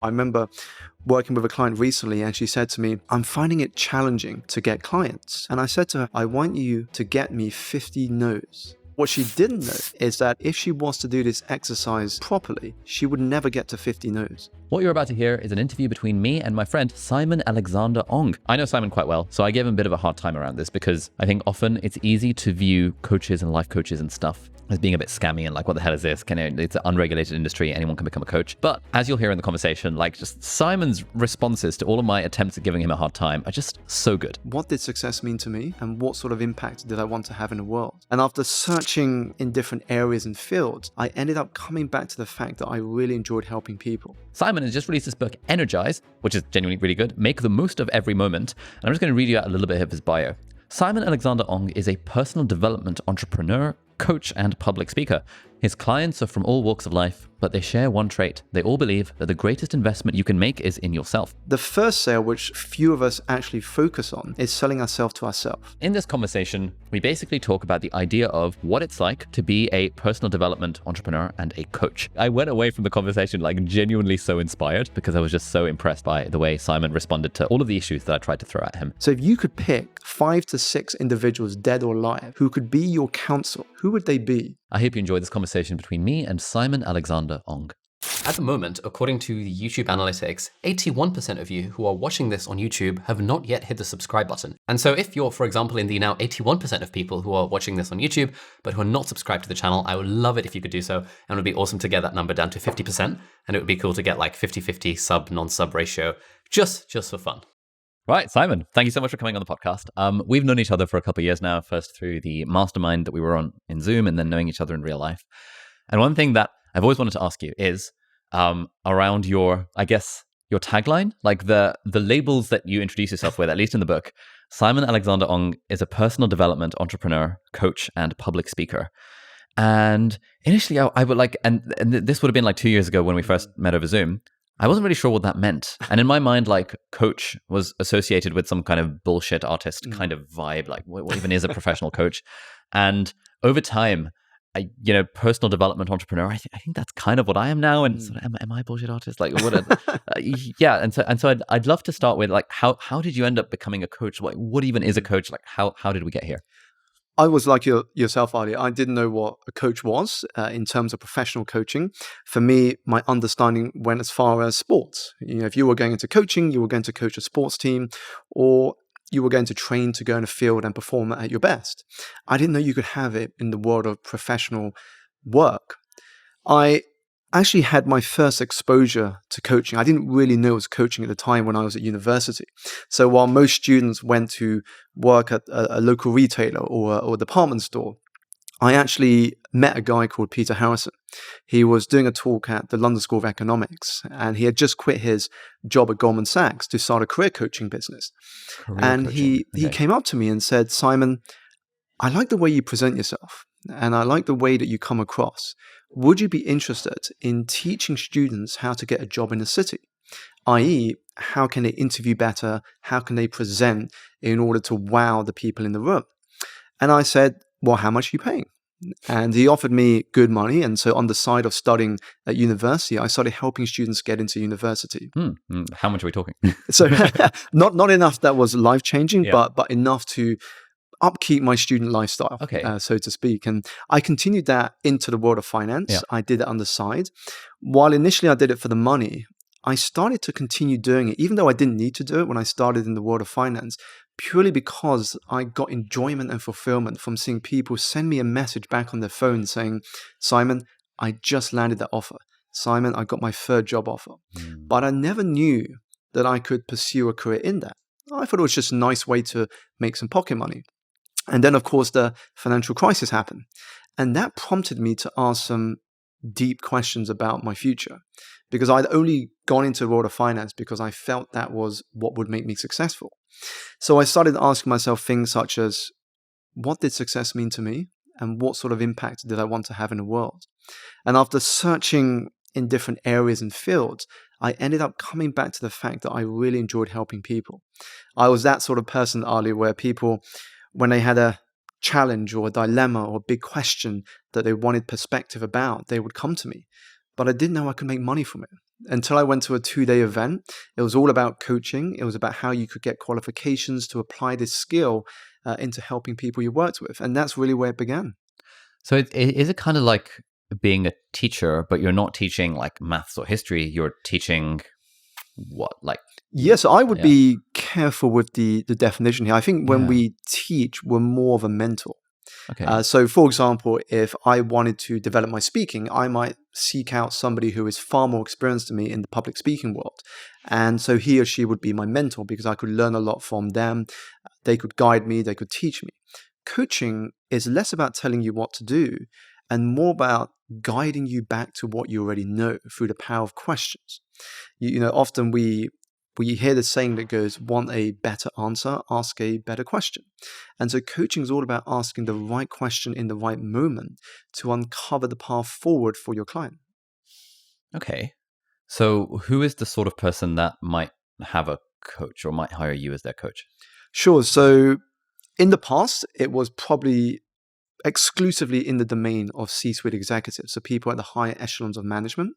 I remember working with a client recently and she said to me, I'm finding it challenging to get clients. And I said to her, I want you to get me 50 no's. What she didn't know is that if she was to do this exercise properly, she would never get to 50 no's. What you're about to hear is an interview between me and my friend, Simon Alexander Ong. I know Simon quite well, so I gave him a bit of a hard time around this because I think often it's easy to view coaches and life coaches and stuff as being a bit scammy and like, what the hell is this? It's an unregulated industry. Anyone can become a coach. But as you'll hear in the conversation, like just Simon's responses to all of my attempts at giving him a hard time are just so good. What did success mean to me and what sort of impact did I want to have in the world? And after searching in different areas and fields, I ended up coming back to the fact that I really enjoyed helping people. Simon has just released this book, Energize, which is genuinely really good. Make the most of every moment. And I'm just going to read you out a little bit of his bio. Simon Alexander Ong is a personal development entrepreneur, coach, and public speaker. His clients are from all walks of life, but they share one trait. They all believe that the greatest investment you can make is in yourself. The first sale, which few of us actually focus on, is selling ourselves to ourselves. In this conversation, we basically talk about the idea of what it's like to be a personal development entrepreneur and a coach. I went away from the conversation like genuinely so inspired because I was just so impressed by the way Simon responded to all of the issues that I tried to throw at him. So if you could pick 5 to 6 individuals, dead or alive, who could be your counsel, who would they be? I hope you enjoyed this conversation between me and Simon Alexander Ong. At the moment, according to the YouTube analytics, 81% of you who are watching this on YouTube have not yet hit the subscribe button. And so if you're, for example, in the now 81% of people who are watching this on YouTube, but who are not subscribed to the channel, I would love it if you could do so. And it would be awesome to get that number down to 50%. And it would be cool to get like 50-50 sub, non-sub ratio, just for fun. Right, Simon, thank you so much for coming on the podcast. We've known each other for a couple of years now, first through the mastermind that we were on in Zoom and then knowing each other in real life. And one thing that I've always wanted to ask you is around your tagline, like the labels that you introduce yourself with, at least in the book. Simon Alexander Ong is a personal development entrepreneur, coach, and public speaker. And initially I would like, and this would have been like 2 years ago when we first met over Zoom, I wasn't really sure what that meant. And in my mind, like coach was associated with some kind of bullshit artist kind of vibe. Like what even is a professional coach? And over time, personal development entrepreneur, I think that's kind of what I am now. And sort of, am I a bullshit artist? Like what? Yeah. And so I'd love to start with like, how did you end up becoming a coach? What even is a coach? Like how did we get here? I was like yourself, Ali. I didn't know what a coach was in terms of professional coaching. For me, my understanding went as far as sports. If you were going into coaching, you were going to coach a sports team, or you were going to train to go in a field and perform at your best. I didn't know you could have it in the world of professional work. I actually had my first exposure to coaching. I didn't really know it was coaching at the time when I was at university. So while most students went to work at a local retailer or a department store, I actually met a guy called Peter Harrison. He was doing a talk at the London School of Economics, and he had just quit his job at Goldman Sachs to start a career coaching business. He came up to me and said, Simon, I like the way you present yourself, and I like the way that you come across. Would you be interested in teaching students how to get a job in the city? i.e., how can they interview better? How can they present in order to wow the people in the room? And I said, well, how much are you paying? And he offered me good money. And so on the side of studying at university, I started helping students get into university. How much are we talking? So not enough that was life-changing, but enough to upkeep my student lifestyle, so to speak. And I continued that into the world of finance. Yeah. I did it on the side. While initially I did it for the money, I started to continue doing it, even though I didn't need to do it when I started in the world of finance, purely because I got enjoyment and fulfillment from seeing people send me a message back on their phone saying, Simon, I just landed that offer. Simon, I got my third job offer. But I never knew that I could pursue a career in that. I thought it was just a nice way to make some pocket money. And then, of course, the financial crisis happened. And that prompted me to ask some deep questions about my future, because I'd only gone into the world of finance because I felt that was what would make me successful. So I started asking myself things such as, what did success mean to me? And what sort of impact did I want to have in the world? And after searching in different areas and fields, I ended up coming back to the fact that I really enjoyed helping people. I was that sort of person, Ali, where people, when they had a challenge or a dilemma or a big question that they wanted perspective about, they would come to me. But I didn't know I could make money from it. Until I went to a 2-day event, it was all about coaching. It was about how you could get qualifications to apply this skill into helping people you worked with. And that's really where it began. So is it kind of like being a teacher, but you're not teaching like maths or history, you're teaching what? Like, yes, I would be careful with the definition here. I think when we teach, we're more of a mentor. Okay. So, for example, if I wanted to develop my speaking, I might seek out somebody who is far more experienced than me in the public speaking world. And so he or she would be my mentor because I could learn a lot from them. They could guide me, they could teach me. Coaching is less about telling you what to do and more about guiding you back to what you already know through the power of questions. Often we hear the saying that goes, want a better answer, ask a better question. And so coaching is all about asking the right question in the right moment to uncover the path forward for your client. Okay. So who is the sort of person that might have a coach or might hire you as their coach? Sure. So in the past, it was probably exclusively in the domain of C-suite executives, so people at the higher echelons of management.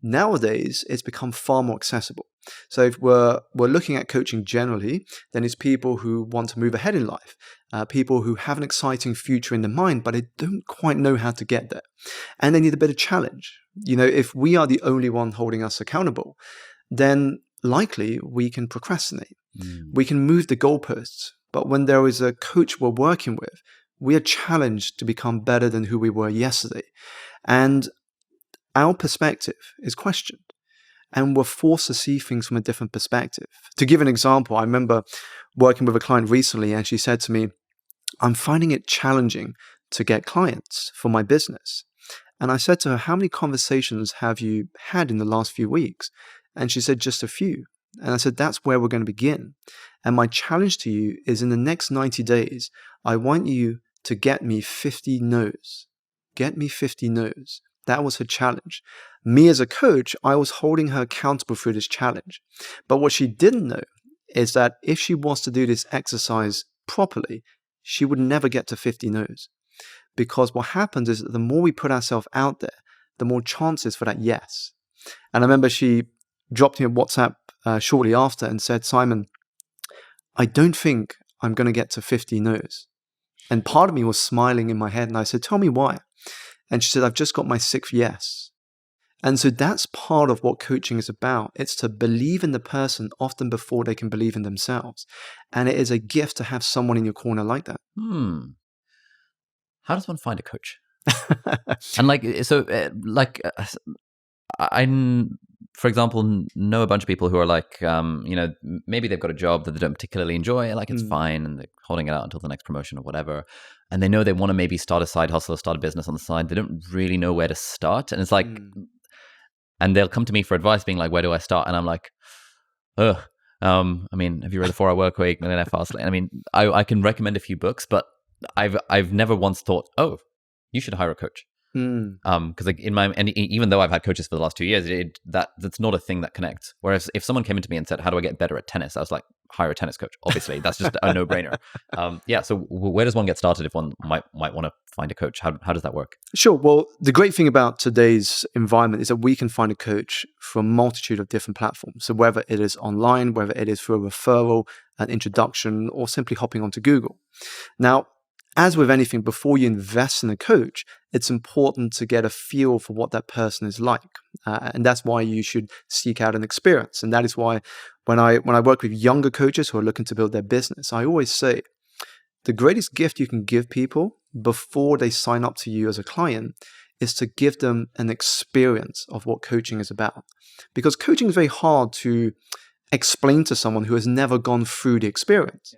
Nowadays, it's become far more accessible. So if we're looking at coaching generally, then it's people who want to move ahead in life, people who have an exciting future in their mind, but they don't quite know how to get there. And they need a bit of challenge. If we are the only one holding us accountable, then likely we can procrastinate. We can move the goalposts. But when there is a coach we're working with, we are challenged to become better than who we were yesterday. And our perspective is questioned. And we're forced to see things from a different perspective. To give an example, I remember working with a client recently, and she said to me, I'm finding it challenging to get clients for my business. And I said to her, how many conversations have you had in the last few weeks? And she said, just a few. And I said, that's where we're going to begin. And my challenge to you is in the next 90 days, I want you to get me 50 no's. Get me 50 no's. That was her challenge. Me as a coach, I was holding her accountable through this challenge. But what she didn't know is that if she was to do this exercise properly, she would never get to 50 no's. Because what happens is that the more we put ourselves out there, the more chances for that yes. And I remember she dropped me a WhatsApp shortly after and said, Simon, I don't think I'm going to get to 50 no's. And part of me was smiling in my head. And I said, tell me why. And she said, I've just got my 6th yes. And so that's part of what coaching is about. It's to believe in the person often before they can believe in themselves. And it is a gift to have someone in your corner like that. How does one find a coach? And for example, know a bunch of people who are like, maybe they've got a job that they don't particularly enjoy, like it's fine, and they're holding it out until the next promotion or whatever. And they know they want to maybe start a side hustle or start a business on the side. They don't really know where to start. And it's like, and they'll come to me for advice being like, where do I start? And I'm like, have you read The 4 Hour Work Week, Millionaire Fast Lane? I mean, I can recommend a few books, but I've never once thought, oh, you should hire a coach. Because even though I've had coaches for the last 2 years, that's not a thing that connects. Whereas if someone came into me and said, how do I get better at tennis? I was like, hire a tennis coach. Obviously, that's just a no-brainer. So where does one get started if one might want to find a coach? How does that work? Sure. Well, the great thing about today's environment is that we can find a coach from a multitude of different platforms. So whether it is online, whether it is through a referral, an introduction, or simply hopping onto Google. Now, as with anything, before you invest in a coach, it's important to get a feel for what that person is like. And that's why you should seek out an experience. And that is why when I work with younger coaches who are looking to build their business, I always say the greatest gift you can give people before they sign up to you as a client is to give them an experience of what coaching is about. Because coaching is very hard to explain to someone who has never gone through the experience.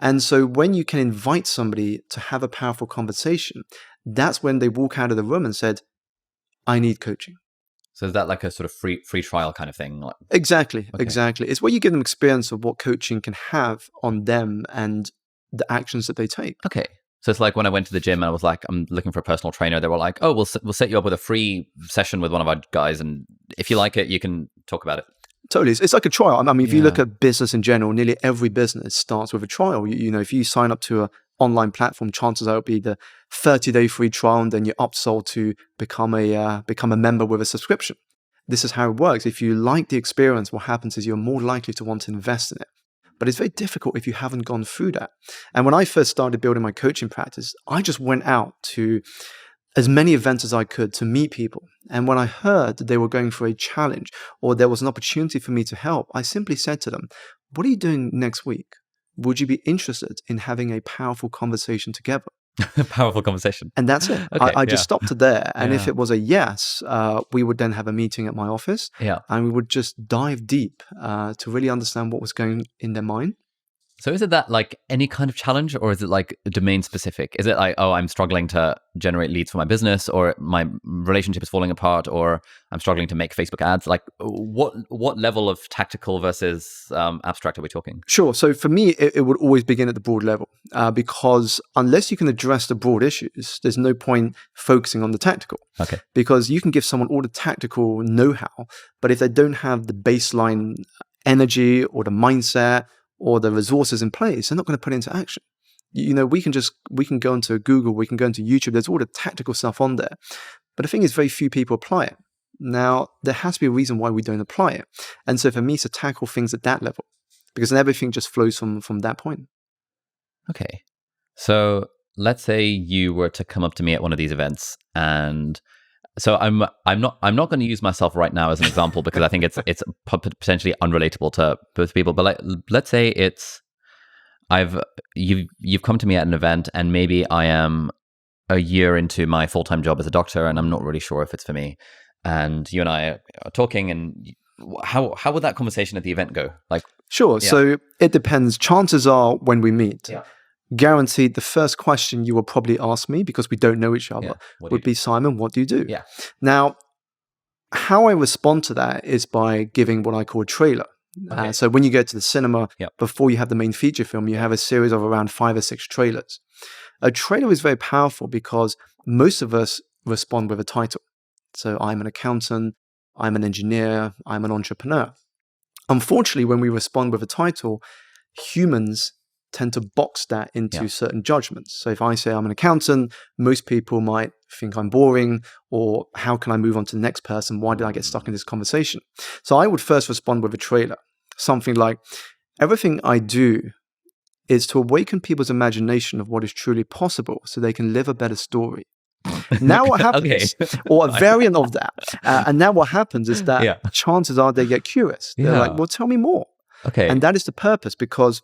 And so when you can invite somebody to have a powerful conversation, that's when they walk out of the room and said, I need coaching. So is that like a sort of free trial kind of thing? Exactly. Okay. Exactly. It's where you give them experience of what coaching can have on them and the actions that they take. Okay. So it's like when I went to the gym and I was like, I'm looking for a personal trainer. They were like, oh, we'll set you up with a free session with one of our guys. And if you like it, you can talk about it. Totally. It's like a trial. I mean, if you look at business in general, nearly every business starts with a trial. If you sign up to an online platform, chances are it'll be the 30-day free trial, and then you're upsold to become a member with a subscription. this is how it works. If you like the experience, what happens is you're more likely to want to invest in it. But it's very difficult if you haven't gone through that. And when I first started building my coaching practice, I just went out to as many events as I could to meet people. And when I heard that they were going for a challenge or there was an opportunity for me to help, I simply said to them, what are you doing next week? Would you be interested in having a powerful conversation together? Powerful conversation. And that's it. Okay, I just stopped it there. And if Yeah. it was a yes, we would then have a meeting at my office and we would just dive deep to really understand what was going in their mind. So is it that like any kind of challenge, or is it like domain specific? Is it like, oh, I'm struggling to generate leads for my business, or my relationship is falling apart, or I'm struggling to make Facebook ads? Like what level of tactical versus abstract are we talking? Sure. So for me, it would always begin at the broad level because unless you can address the broad issues, there's no point focusing on the tactical. Okay. Because you can give someone all the tactical know-how, but if they don't have the baseline energy or the mindset or the resources in place, they're not going to put it into action. You know, we can go into Google, we can go into YouTube, there's all the tactical stuff on there. But the thing is, very few people apply it. Now, there has to be a reason why we don't apply it. And so for me, it's to tackle things at that level, because then everything just flows from that point. Okay. So let's say you were to come up to me at one of these events, and so I'm not going to use myself right now as an example because I think it's potentially unrelatable to both people. But let's say you've come to me at an event, and maybe I am a year into my full-time job as a doctor, and I'm not really sure if it's for me. And you and I are talking, and how would that conversation at the event go? Like, sure. Yeah. So it depends. Chances are, when we meet, guaranteed the first question you will probably ask me, because we don't know each other, would be, Simon, what do you do? Yeah. Now, how I respond to that is by giving what I call a trailer. Okay. So when you go to the cinema, Yep. before you have the main feature film, you have a series of around 5 or 6 trailers. A trailer is very powerful because most of us respond with a title. So I'm an accountant, I'm an engineer, I'm an entrepreneur. Unfortunately, when we respond with a title, humans tend to box that into certain judgments. So if I say I'm an accountant, most people might think I'm boring, or how can I move on to the next person? Why did I get stuck in this conversation? So I would first respond with a trailer, something like, everything I do is to awaken people's imagination of what is truly possible so they can live a better story. Now what happens, or a variant of that, and now what happens is that chances are they get curious. They're like, well, tell me more. Okay. And that is the purpose, because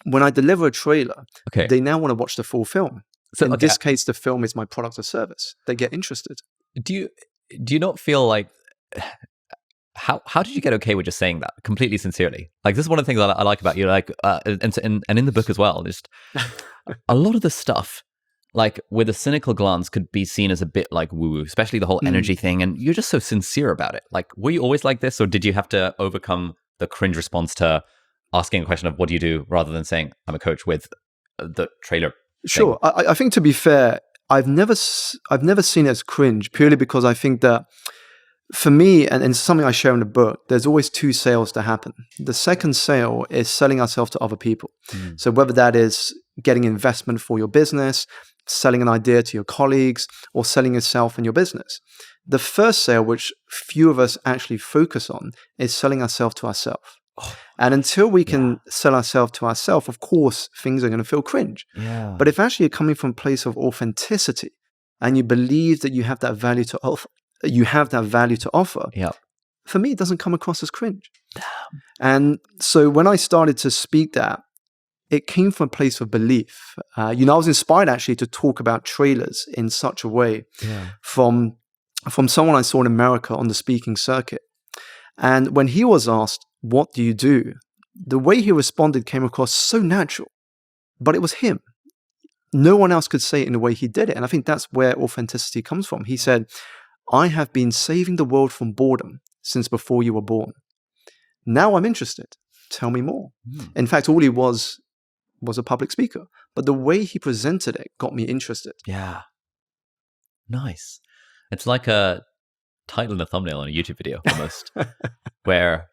when I deliver a trailer, they now want to watch the full film. So in this case, the film is my product or service. They get interested. Do you not feel like, how did you get okay with just saying that completely sincerely? Like, this is one of the things I like about you. Like, and in the book as well, just a lot of the stuff, like with a cynical glance, could be seen as a bit like woo-woo, especially the whole energy thing. And you're just so sincere about it. Like, were you always like this, or did you have to overcome the cringe response to asking a question of what do you do, rather than saying I'm a coach with the trailer? Sure. I think, to be fair, I've never seen it as cringe, purely because I think that for me, and it's something I share in the book, there's always 2 sales to happen. The second sale is selling ourselves to other people. So whether that is getting investment for your business, selling an idea to your colleagues, or selling yourself and your business. The first sale, which few of us actually focus on, is selling ourselves to ourselves. And until we can sell ourselves to ourselves, of course, things are going to feel cringe. Yeah. But if actually you're coming from a place of authenticity and you believe that you have that value to offer, for me, it doesn't come across as cringe. Damn. And so when I started to speak that, it came from a place of belief. I was inspired actually to talk about trailers in such a way from someone I saw in America on the speaking circuit. And when he was asked, what do you do? The way he responded came across so natural, but it was him. No one else could say it in the way he did it. And I think that's where authenticity comes from. He said, I have been saving the world from boredom since before you were born. Now I'm interested. Tell me more. In fact, all he was a public speaker, but the way he presented it got me interested. Yeah. Nice. It's like a title and a thumbnail on a YouTube video almost, where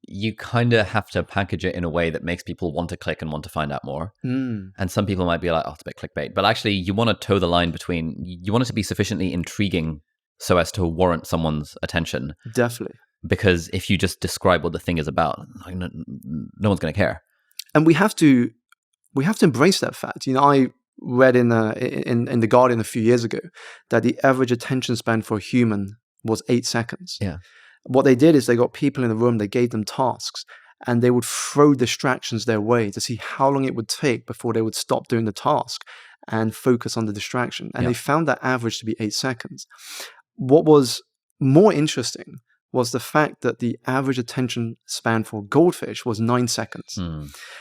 you kind of have to package it in a way that makes people want to click and want to find out more. And some people might be like, oh, it's a bit clickbait. But actually, you want to toe the line between, you want it to be sufficiently intriguing so as to warrant someone's attention. Definitely. Because if you just describe what the thing is about, like, no one's going to care. And we have to embrace that fact. I read in the Guardian a few years ago that the average attention span for a human was 8 seconds. Yeah. What they did is they got people in the room, they gave them tasks, and they would throw distractions their way to see how long it would take before they would stop doing the task and focus on the distraction. And they found that average to be 8 seconds. What was more interesting was the fact that the average attention span for goldfish was 9 seconds.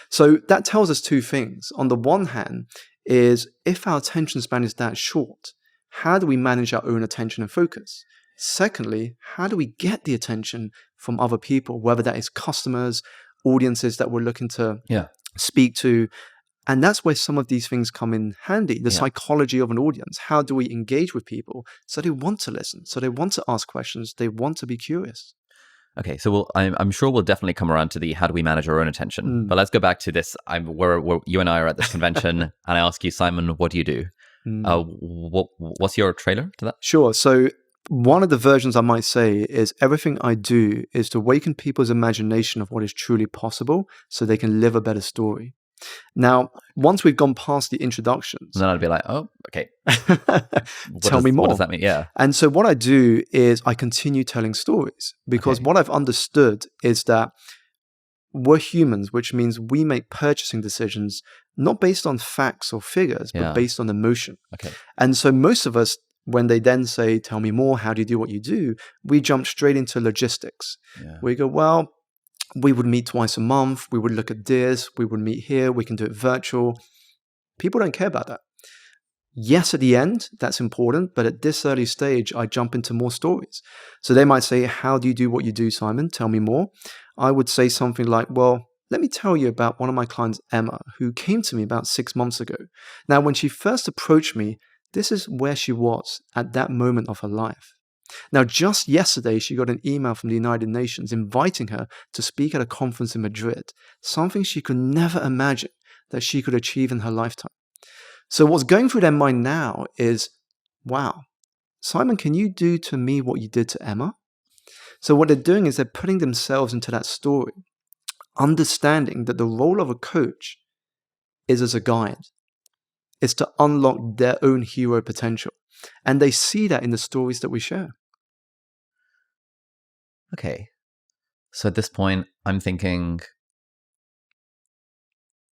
So that tells us two things. On the one hand, is if our attention span is that short, how do we manage our own attention and focus? Secondly, how do we get the attention from other people, whether that is customers, audiences that we're looking to speak to? And that's where some of these things come in handy. The psychology of an audience. How do we engage with people so they want to listen, so they want to ask questions, they want to be curious? Okay, so I'm sure we'll definitely come around to the how do we manage our own attention. But let's go back to this. You and I are at this convention, and I ask you, Simon, what do you do? What's your trailer to that? Sure. So one of the versions I might say is everything I do is to awaken people's imagination of what is truly possible so they can live a better story. Now, once we've gone past the introductions, then I'd be like, oh, okay. Tell me more. What does that mean? Yeah. And so what I do is I continue telling stories because what I've understood is that we're humans, which means we make purchasing decisions not based on facts or figures, but based on emotion. Okay. And so most of us, when they then say, tell me more, how do you do what you do? We jump straight into logistics. Yeah. We go, well, we would meet twice a month. We would look at this. We would meet here. We can do it virtual. People don't care about that. Yes, at the end, that's important. But at this early stage, I jump into more stories. So they might say, how do you do what you do, Simon? Tell me more. I would say something like, well, let me tell you about one of my clients, Emma, who came to me about 6 months ago. Now, when she first approached me, this is where she was at that moment of her life. Now, just yesterday, she got an email from the United Nations inviting her to speak at a conference in Madrid, something she could never imagine that she could achieve in her lifetime. So what's going through their mind now is, wow, Simon, can you do to me what you did to Emma? So what they're doing is they're putting themselves into that story, understanding that the role of a coach is as a guide. It's to unlock their own hero potential. And they see that in the stories that we share. Okay. So at this point, I'm thinking,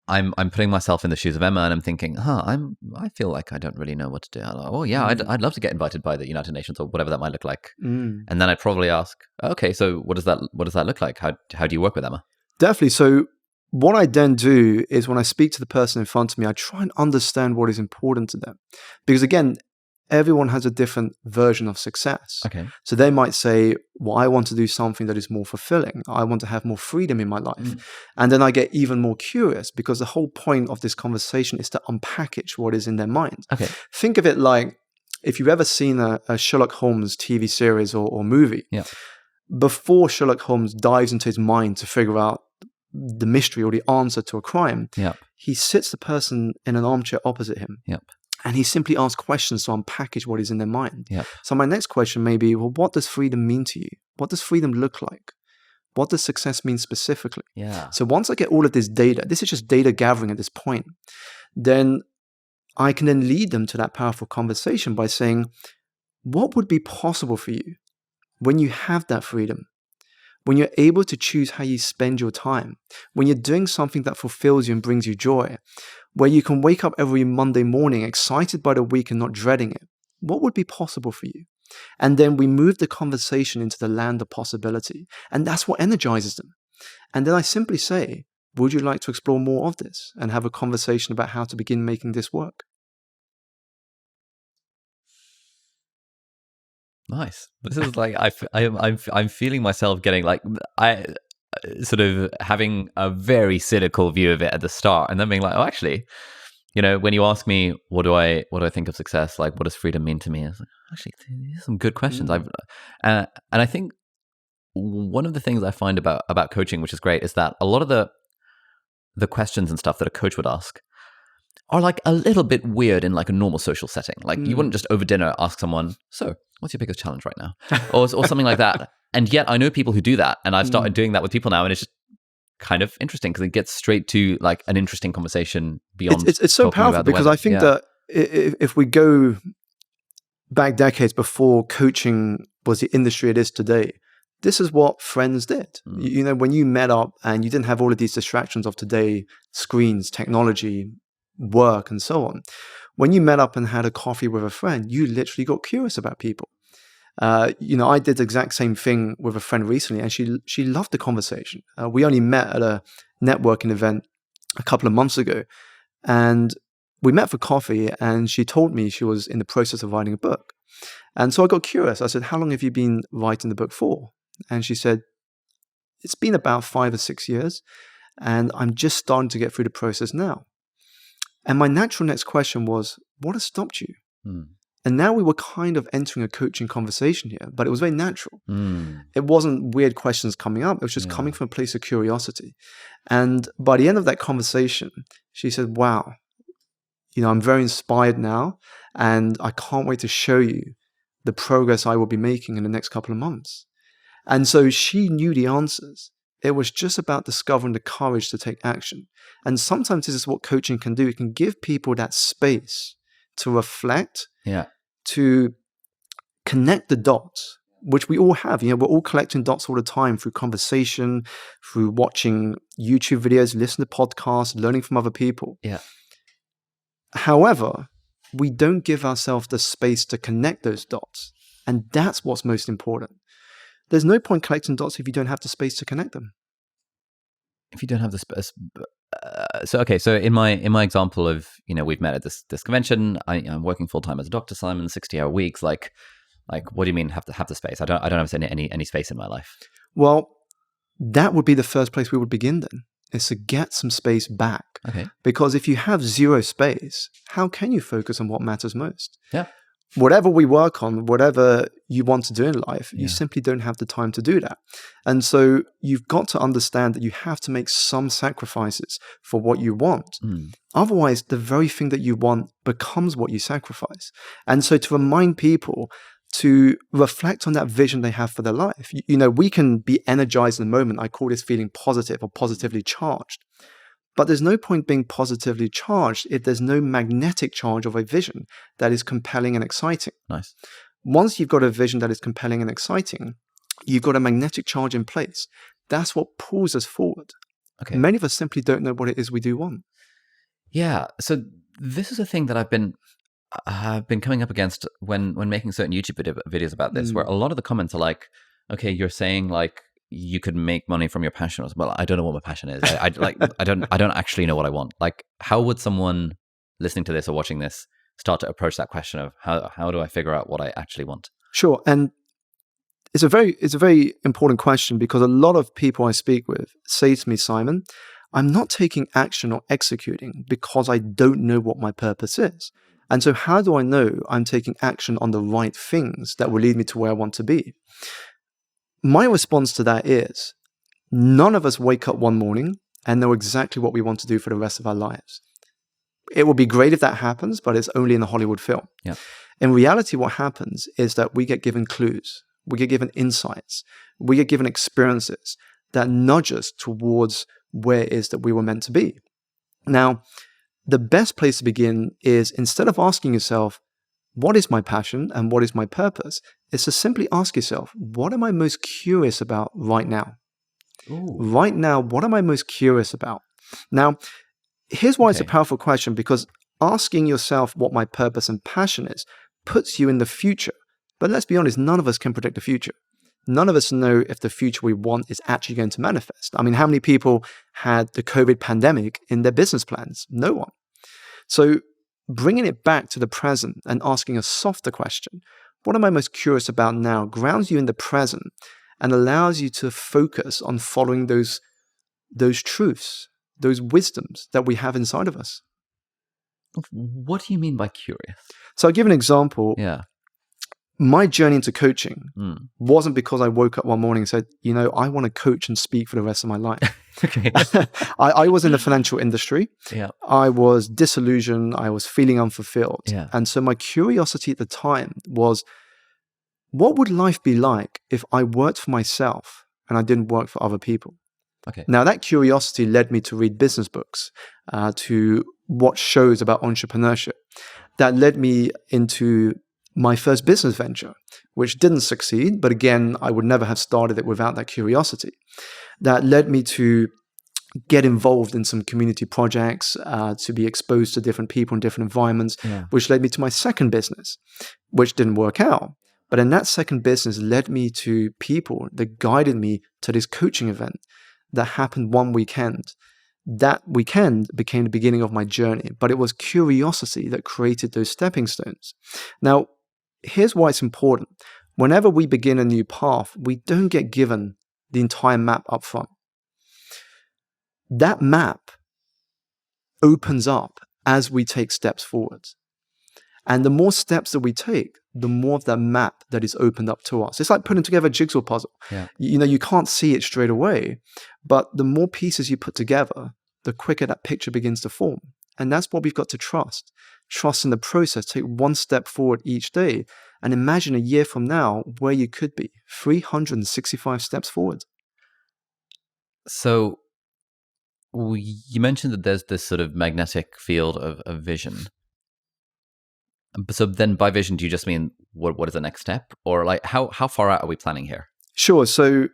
I'm putting myself in the shoes of Emma, and I'm thinking, I feel like I don't really know what to do. I'd love to get invited by the United Nations or whatever that might look like. And then I'd probably ask, okay, so what does that look like? How do you work with Emma? Definitely. So what I then do is when I speak to the person in front of me, I try and understand what is important to them. Because again, everyone has a different version of success. Okay. So they might say, well, I want to do something that is more fulfilling. I want to have more freedom in my life. And then I get even more curious because the whole point of this conversation is to unpackage what is in their mind. Okay. Think of it like if you've ever seen a Sherlock Holmes TV series or movie, before Sherlock Holmes dives into his mind to figure out the mystery or the answer to a crime, he sits the person in an armchair opposite him. And he simply asks questions to unpackage what is in their mind. So my next question may be, well, what does freedom mean to you? What does freedom look like? What does success mean specifically? So once I get all of this data, this is just data gathering at this point, then I can then lead them to that powerful conversation by saying, what would be possible for you when you have that freedom? When you're able to choose how you spend your time, when you're doing something that fulfills you and brings you joy, where you can wake up every Monday morning excited by the week and not dreading it, what would be possible for you? And then we move the conversation into the land of possibility. And that's what energizes them. And then I simply say, would you like to explore more of this and have a conversation about how to begin making this work? Nice. This is like I'm feeling myself getting like I sort of having a very cynical view of it at the start, and then being like, oh, actually, when you ask me what do I think of success, like what does freedom mean to me? I was like, actually, these are some good questions. And I think one of the things I find about coaching, which is great, is that a lot of the questions and stuff that a coach would ask, are like a little bit weird in like a normal social setting. Like you wouldn't just over dinner ask someone, so what's your biggest challenge right now? or something like that. And yet I know people who do that, and I've started doing that with people now, and it's just kind of interesting because it gets straight to like an interesting conversation beyond. It's so powerful because I think that if we go back decades before coaching was the industry it is today, this is what friends did. You know, when you met up and you didn't have all of these distractions of today, screens, technology, work, and so on. When you met up and had a coffee with a friend, you literally got curious about people. You know, I did the exact same thing with a friend recently, and she loved the conversation. We only met at a networking event a couple of months ago, and we met for coffee, and she told me she was in the process of writing a book. And so I got curious. I said, how long have you been writing the book for? And she said, it's been about 5 or 6 years, and I'm just starting to get through the process now. And my natural next question was, what has stopped you? And now we were kind of entering a coaching conversation here, but it was very natural. It wasn't weird questions coming up. It was just coming from a place of curiosity. And by the end of that conversation, she said, wow, you know, I'm very inspired now, and I can't wait to show you the progress I will be making in the next couple of months. And so she knew the answers. It was just about discovering the courage to take action. And sometimes this is what coaching can do. It can give people that space to reflect, to connect the dots, which we all have. You know, we're all collecting dots all the time through conversation, through watching YouTube videos, listening to podcasts, learning from other people. However, we don't give ourselves the space to connect those dots. And that's what's most important. There's no point collecting dots if you don't have the space to connect them. If you don't have the space. So in my example of, you know, we've met at this convention. I'm working full time as a doctor, Simon, 60-hour weeks. Like, what do you mean have to have the space? I don't have any space in my life. Well, that would be the first place we would begin then, is to get some space back. Okay. Because if you have zero space, how can you focus on what matters most? Yeah. Whatever we work on, whatever you want to do in life, you simply don't have the time to do that. And so you've got to understand that you have to make some sacrifices for what you want. Otherwise, the very thing that you want becomes what you sacrifice. And so to remind people to reflect on that vision they have for their life. You know, we can be energized in the moment. I call this feeling positive or positively charged. But there's no point being positively charged if there's no magnetic charge of a vision that is compelling and exciting. Nice. Once you've got a vision that is compelling and exciting, you've got a magnetic charge in place. That's what pulls us forward. Okay. Many of us simply don't know what it is we do want. Yeah. So this is a thing that I've been coming up against when making certain YouTube videos about this, where a lot of the comments are like, okay, you're saying like, you could make money from your passion. Well, I don't know what my passion is. I don't actually know what I want. Like, how would someone listening to this or watching this start to approach that question of how do I figure out what I actually want? Sure. And it's a very important question, because a lot of people I speak with say to me, Simon, I'm not taking action or executing because I don't know what my purpose is. And so how do I know I'm taking action on the right things that will lead me to where I want to be? My response to that is, none of us wake up one morning and know exactly what we want to do for the rest of our lives. It would be great if that happens, but it's only in a Hollywood film. Yeah. In reality, what happens is that we get given clues, we get given insights, we get given experiences that nudge us towards where it is that we were meant to be. Now, the best place to begin is, instead of asking yourself, what is my passion and what is my purpose, is to simply ask yourself, what am I most curious about right now? Ooh. Right now, what am I most curious about? Now, here's why it's a powerful question, because asking yourself what my purpose and passion is puts you in the future. But let's be honest, none of us can predict the future. None of us know if the future we want is actually going to manifest. I mean, how many people had the COVID pandemic in their business plans? No one. So bringing it back to the present and asking a softer question, what am I most curious about now, grounds you in the present and allows you to focus on following those truths, those wisdoms that we have inside of us. What do you mean by curious? So I'll give an example. Yeah. my journey into coaching wasn't because I woke up one morning and said, I want to coach and speak for the rest of my life. Okay. I was in the financial industry. Yeah. I was disillusioned. I was feeling unfulfilled. Yeah. And so my curiosity at the time was, what would life be like if I worked for myself and I didn't work for other people? Okay. Now, that curiosity led me to read business books, to watch shows about entrepreneurship. That led me into my first business venture, which didn't succeed. But again, I would never have started it without that curiosity. That led me to get involved in some community projects, to be exposed to different people in different environments, which led me to my second business, which didn't work out. But in that second business led me to people that guided me to this coaching event that happened one weekend. That weekend became the beginning of my journey, but it was curiosity that created those stepping stones. Now, here's why it's important. Whenever we begin a new path, we don't get given the entire map up front. That map opens up as we take steps forward. And the more steps that we take, the more of that map that is opened up to us. It's like putting together a jigsaw puzzle. Yeah. You can't see it straight away, but the more pieces you put together, the quicker that picture begins to form. And that's what we've got to trust. Trust in the process. Take one step forward each day and imagine a year from now where you could be. 365 steps forward. So you mentioned that there's this sort of magnetic field of vision. So then by vision, do you just mean what is the next step? Or like how far out are we planning here? Sure. So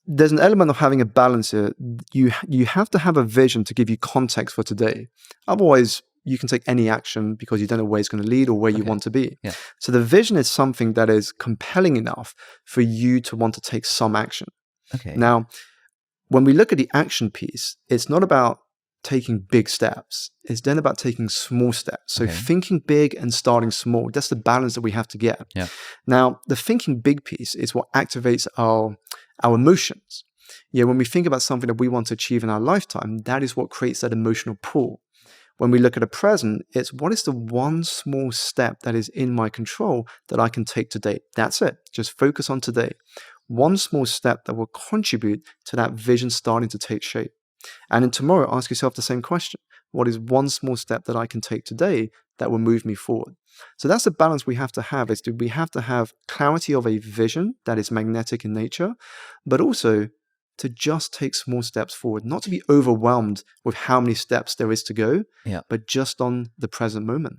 there's an element of having a balance here. You have to have a vision to give you context for today. Otherwise, you can take any action because you don't know where it's going to lead or where you want to be. Yeah. So the vision is something that is compelling enough for you to want to take some action. Okay. Now, when we look at the action piece, it's not about taking big steps. It's then about taking small steps. So thinking big and starting small. That's the balance that we have to get. Yeah. Now, the thinking big piece is what activates our emotions. When we think about something that we want to achieve in our lifetime, that is what creates that emotional pull. When we look at the present, it's what is the one small step that is in my control that I can take today? That's it. Just focus on today. One small step that will contribute to that vision starting to take shape. And then tomorrow, ask yourself the same question. What is one small step that I can take today that will move me forward? So that's the balance we have to have, is we have to have clarity of a vision that is magnetic in nature, but also to just take small steps forward, not to be overwhelmed with how many steps there is to go, but just on the present moment.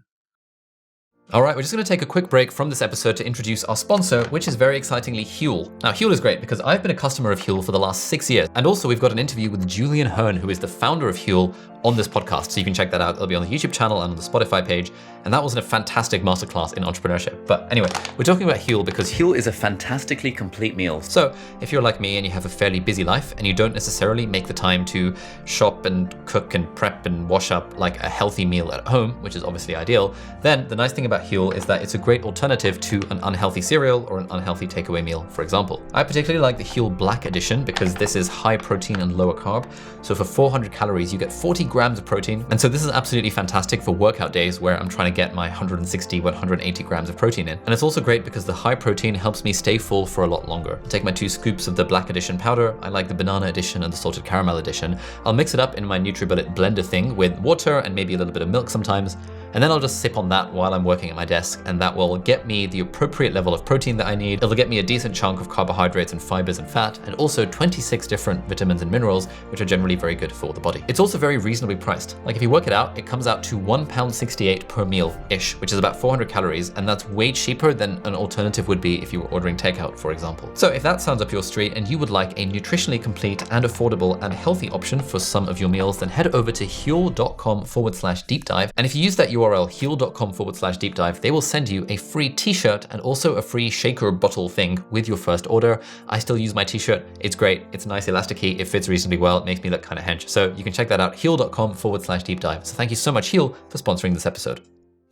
All right, we're just going to take a quick break from this episode to introduce our sponsor, which is very excitingly Huel. Now, Huel is great because I've been a customer of Huel for the last 6 years. And also we've got an interview with Julian Hearn, who is the founder of Huel, on this podcast. So you can check that out. It'll be on the YouTube channel and on the Spotify page. And that was a fantastic masterclass in entrepreneurship. But anyway, we're talking about Huel because Huel is a fantastically complete meal. So if you're like me and you have a fairly busy life and you don't necessarily make the time to shop and cook and prep and wash up like a healthy meal at home, which is obviously ideal, then the nice thing about Huel is that it's a great alternative to an unhealthy cereal or an unhealthy takeaway meal, for example. I particularly like the Huel Black Edition because this is high protein and lower carb. So for 400 calories, you get 40 grams of protein. And so this is absolutely fantastic for workout days where I'm trying to get my 160, 180 grams of protein in. And it's also great because the high protein helps me stay full for a lot longer. I take my 2 scoops of the Black Edition powder. I like the banana edition and the salted caramel edition. I'll mix it up in my NutriBullet blender thing with water and maybe a little bit of milk sometimes. And then I'll just sip on that while I'm working at my desk, and that will get me the appropriate level of protein that I need. It'll get me a decent chunk of carbohydrates and fibers and fat, and also 26 different vitamins and minerals, which are generally very good for the body. It's also very reasonably priced. Like if you work it out, it comes out to £1.68 per meal-ish, which is about 400 calories, and that's way cheaper than an alternative would be if you were ordering takeout, for example. So if that sounds up your street and you would like a nutritionally complete and affordable and healthy option for some of your meals, then head over to huel.com/deep dive. And if you use that URL huel.com/deep dive, they will send you a free t-shirt and also a free shaker bottle thing with your first order. I still use my t-shirt. It's great. It's nice elasticy. It fits reasonably well. It makes me look kind of hench. So you can check that out, huel.com/deep dive. So thank you so much, Huel, for sponsoring this episode.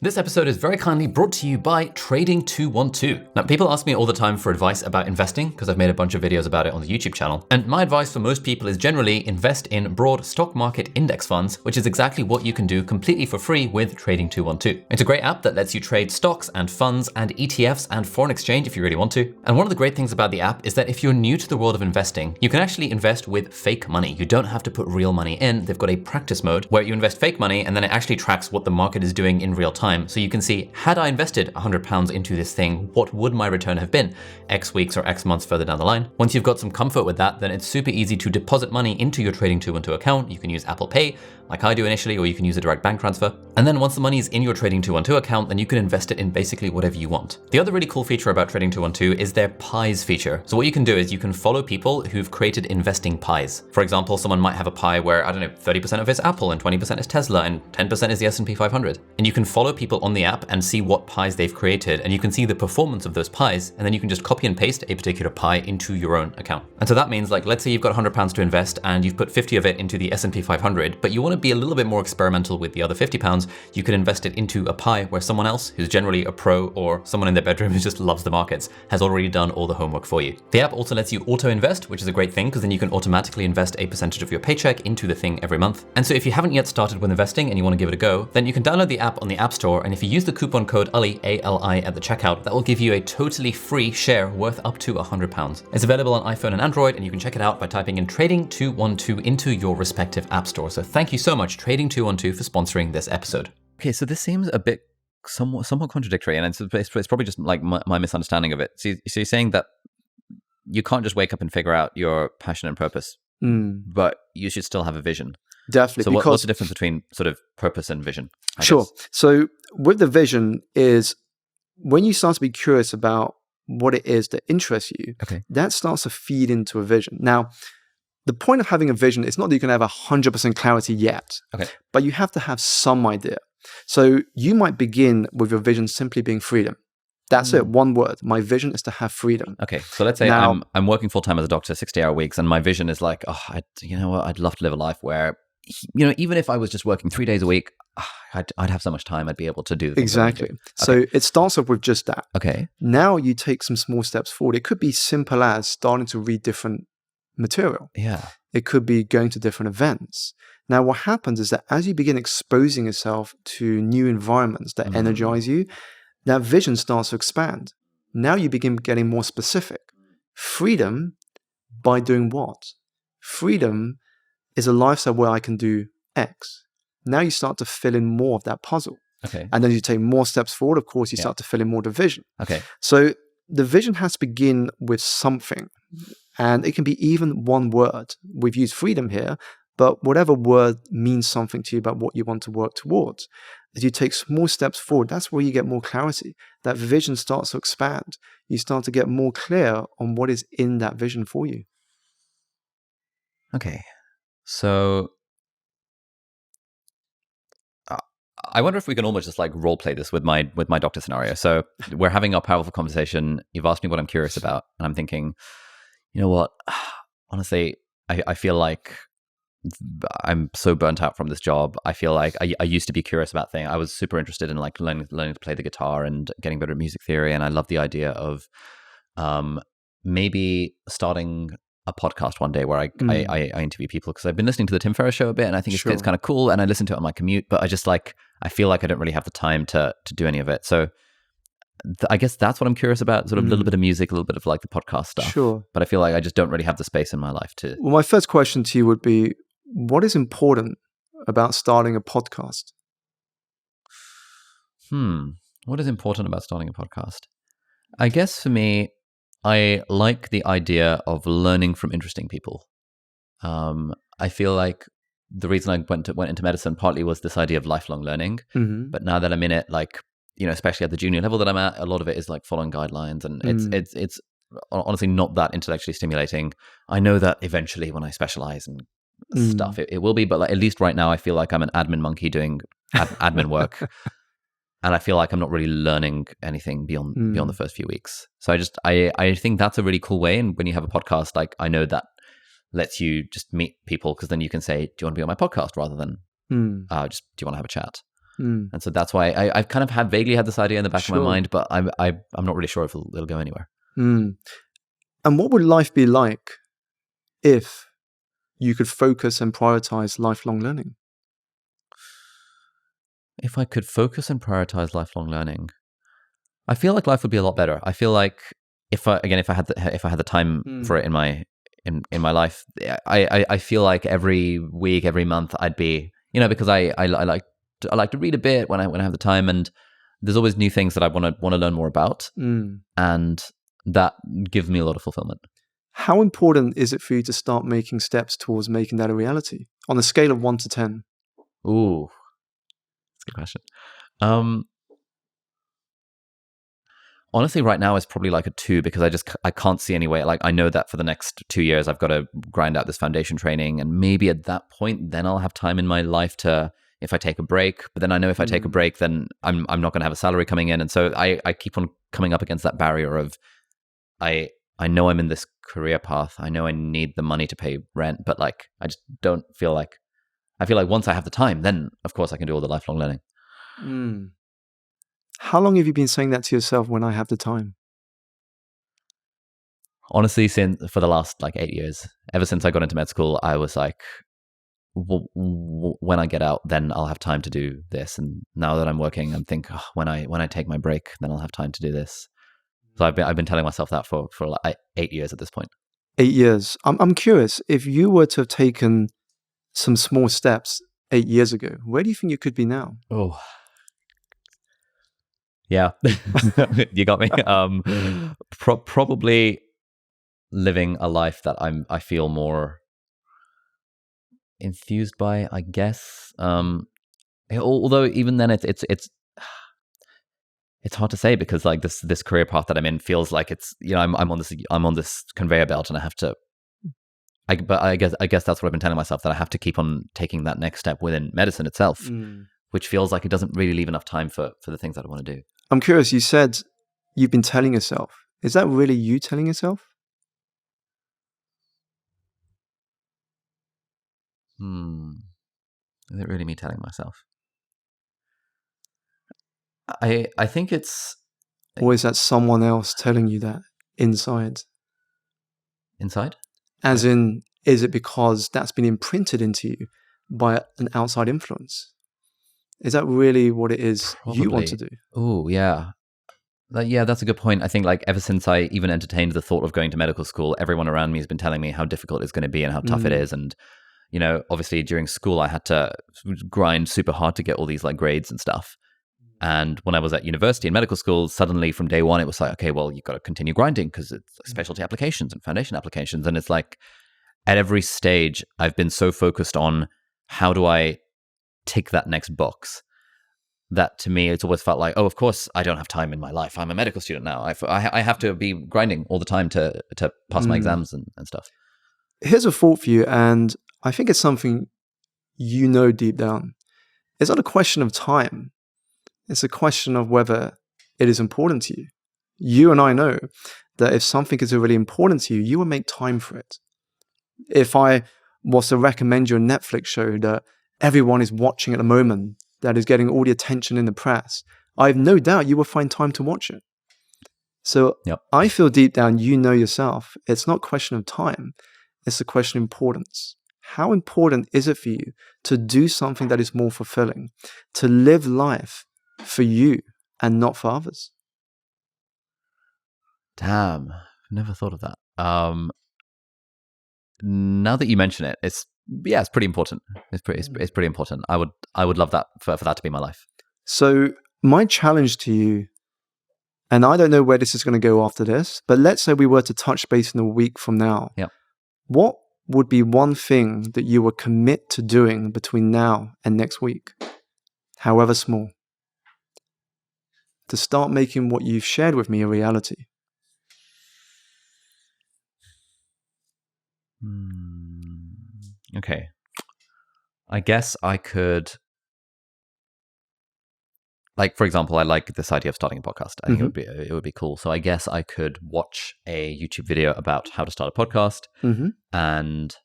This episode is very kindly brought to you by Trading 212. Now, people ask me all the time for advice about investing because I've made a bunch of videos about it on the YouTube channel. And my advice for most people is generally invest in broad stock market index funds, which is exactly what you can do completely for free with Trading 212. It's a great app that lets you trade stocks and funds and ETFs and foreign exchange if you really want to. And one of the great things about the app is that if you're new to the world of investing, you can actually invest with fake money. You don't have to put real money in. They've got a practice mode where you invest fake money and then it actually tracks what the market is doing in real time. So you can see, had I invested £100 into this thing, what would my return have been X weeks or X months further down the line? Once you've got some comfort with that, then it's super easy to deposit money into your Trading 212 account. You can use Apple Pay, like I do initially, or you can use a direct bank transfer. And then once the money is in your Trading 212 account, then you can invest it in basically whatever you want. The other really cool feature about Trading 212 is their pies feature. So what you can do is you can follow people who've created investing pies. For example, someone might have a pie where, 30% of it's Apple and 20% is Tesla and 10% is the S&P 500. And you can follow people on the app and see what pies they've created, and you can see the performance of those pies, and then you can just copy and paste a particular pie into your own account. And so that means, like, let's say you've got £100 to invest and you've put 50 of it into the S&P 500, but you want to be a little bit more experimental with the other £50, you could invest it into a pie where someone else, who's generally a pro or someone in their bedroom who just loves the markets, has already done all the homework for you. The app also lets you auto-invest, which is a great thing because then you can automatically invest a percentage of your paycheck into the thing every month. And so if you haven't yet started with investing and you want to give it a go, then you can download the app on the App Store, and if you use the coupon code Ali, A-L-I, at the checkout, that will give you a totally free share worth up to £100. It's available on iPhone and Android, and you can check it out by typing in Trading 212 into your respective app store. So thank you so much, Trading 212, for sponsoring this episode. Okay, so this seems a bit somewhat contradictory, and it's probably just like my misunderstanding of it. So you're saying that you can't just wake up and figure out your passion and purpose, but you should still have a vision. Definitely. So what's the difference between sort of purpose and vision? I Sure. guess? So with the vision is when you start to be curious about what it is that interests you, Okay. that starts to feed into a vision. Now, the point of having a vision is not that you can have 100% clarity yet, Okay. but you have to have some idea. So you might begin with your vision simply being freedom. That's it. One word. My vision is to have freedom. Okay, so let's say Now, I'm working full time as a doctor, 60-hour weeks, and my vision is like, you know what? I'd love to live a life where, you know, even if I was just working 3 days a week, I'd have so much time. I'd be able to do the things I exactly. want to. So it starts off with just that. Okay. Now you take some small steps forward. It could be simple as starting to read different material. Yeah. It could be going to different events. Now, what happens is that as you begin exposing yourself to new environments that energize you, that vision starts to expand. Now you begin getting more specific. Freedom by doing what? Freedom is a lifestyle where I can do X. Now you start to fill in more of that puzzle. Okay. And then you take more steps forward, of course, you start to fill in more of the vision. Okay. So the vision has to begin with something. And it can be even one word. We've used freedom here, but whatever word means something to you about what you want to work towards. As you take small steps forward, that's where you get more clarity. That vision starts to expand. You start to get more clear on what is in that vision for you. Okay. So I wonder if we can almost just like role play this with my doctor scenario. So we're having a powerful conversation. You've asked me what I'm curious about, and I'm thinking, you know what? Honestly, I feel like I'm so burnt out from this job. I feel like I used to be curious about things. I was super interested in like learning to play the guitar and getting better at music theory. And I love the idea of maybe starting a podcast one day where I interview people, because I've been listening to the Tim Ferriss show a bit, and I think it's kind of cool. And I listen to it on my commute, but I feel like I don't really have the time to do any of it. So I guess that's what I'm curious about, sort of a little bit of music, a little bit of like the podcast stuff. Sure. But I feel like I just don't really have the space in my life to. Well, my first question to you would be, what is important about starting a podcast? What is important about starting a podcast? I guess for me, I like the idea of learning from interesting people. I feel like the reason I went into medicine partly was this idea of lifelong learning. But now that I'm in it, like, you know, especially at the junior level that I'm at, a lot of it is like following guidelines, and it's honestly not that intellectually stimulating. I know that eventually when I specialize and stuff, it will be, but like, at least right now I feel like I'm an admin monkey doing admin work. And I feel like I'm not really learning anything beyond the first few weeks. So I think that's a really cool way. And when you have a podcast, like, I know that lets you just meet people, because then you can say, do you want to be on my podcast, rather than just, do you want to have a chat? Mm. And so that's why I've kind of vaguely had this idea in the back of my Sure. mind, but I'm not really sure if it'll go anywhere. Mm. And what would life be like if you could focus and prioritize lifelong learning? If I could focus and prioritize lifelong learning, I feel like life would be a lot better. I feel like if I had the time for it in my life, I feel like every week, every month, I'd be, because I like to read a bit when I have the time, and there's always new things that I want to learn more about, and that gives me a lot of fulfillment. How important is it for you to start making steps towards making that a reality on a scale of 1 to 10? Ooh, that's a good question. Honestly, right now it's probably like a 2 because I can't see any way. Like, I know that for the next 2 years, I've got to grind out this foundation training, and maybe at that point, then I'll have time in my life to, if I take a break. But then I know if I take a break, then I'm not going to have a salary coming in, and so I keep on coming up against that barrier of I know I'm in this career path. I know I need the money to pay rent, but like I just don't feel like. I feel like once I have the time, then of course I can do all the lifelong learning. How long have you been saying that to yourself, when I have the time? Honestly, for the last like 8 years, ever since I got into med school, I was like, when I get out, then I'll have time to do this. And now that I'm working, I'm thinking, when I take my break, then I'll have time to do this. So I've been telling myself that for like 8 years at this point. 8 years. I'm curious, if you were to have taken some small steps 8 years ago, where do you think you could be now? Oh, yeah, you got me. Probably living a life that I feel more enthused by, I guess. Although even then, it's hard to say, because like this career path that I'm in feels like it's, I'm on this conveyor belt, and I have to. But I guess that's what I've been telling myself, that I have to keep on taking that next step within medicine itself, which feels like it doesn't really leave enough time for the things that I want to do. I'm curious, you said you've been telling yourself. Is that really you telling yourself? Is it really me telling myself? I think it's... Or is that someone else telling you that inside? Inside? As in, is it because that's been imprinted into you by an outside influence? Is that really what it is you want to do? Oh, yeah. Yeah, that's a good point. I think like ever since I even entertained the thought of going to medical school, everyone around me has been telling me how difficult it's going to be and how tough it is. And, obviously during school, I had to grind super hard to get all these like grades and stuff. And when I was at university and medical school, suddenly from day one, it was like, okay, well, you've got to continue grinding because it's specialty applications and foundation applications. And it's like at every stage, I've been so focused on how do I tick that next box, that to me, it's always felt like, oh, of course, I don't have time in my life. I'm a medical student now. I have to be grinding all the time to pass my exams and stuff. Here's a thought for you, and I think it's something deep down. It's not a question of time. It's a question of whether it is important to you. You and I know that if something is really important to you, you will make time for it. If I was to recommend you a Netflix show that everyone is watching at the moment, that is getting all the attention in the press, I have no doubt you will find time to watch it. So I feel deep down, yourself. It's not a question of time. It's a question of importance. How important is it for you to do something that is more fulfilling, to live life for you and not for others? Damn, I've never thought of that. Now that you mention it, it's pretty important. It's pretty important. I would love that for that to be my life. So my challenge to you, and I don't know where this is going to go after this, but let's say we were to touch base in a week from now. Yeah. What would be one thing that you would commit to doing between now and next week, however small, to start making what you've shared with me a reality? Okay. I guess I could, like, for example, I like this idea of starting a podcast. I think it would be cool. So I guess I could watch a YouTube video about how to start a podcast and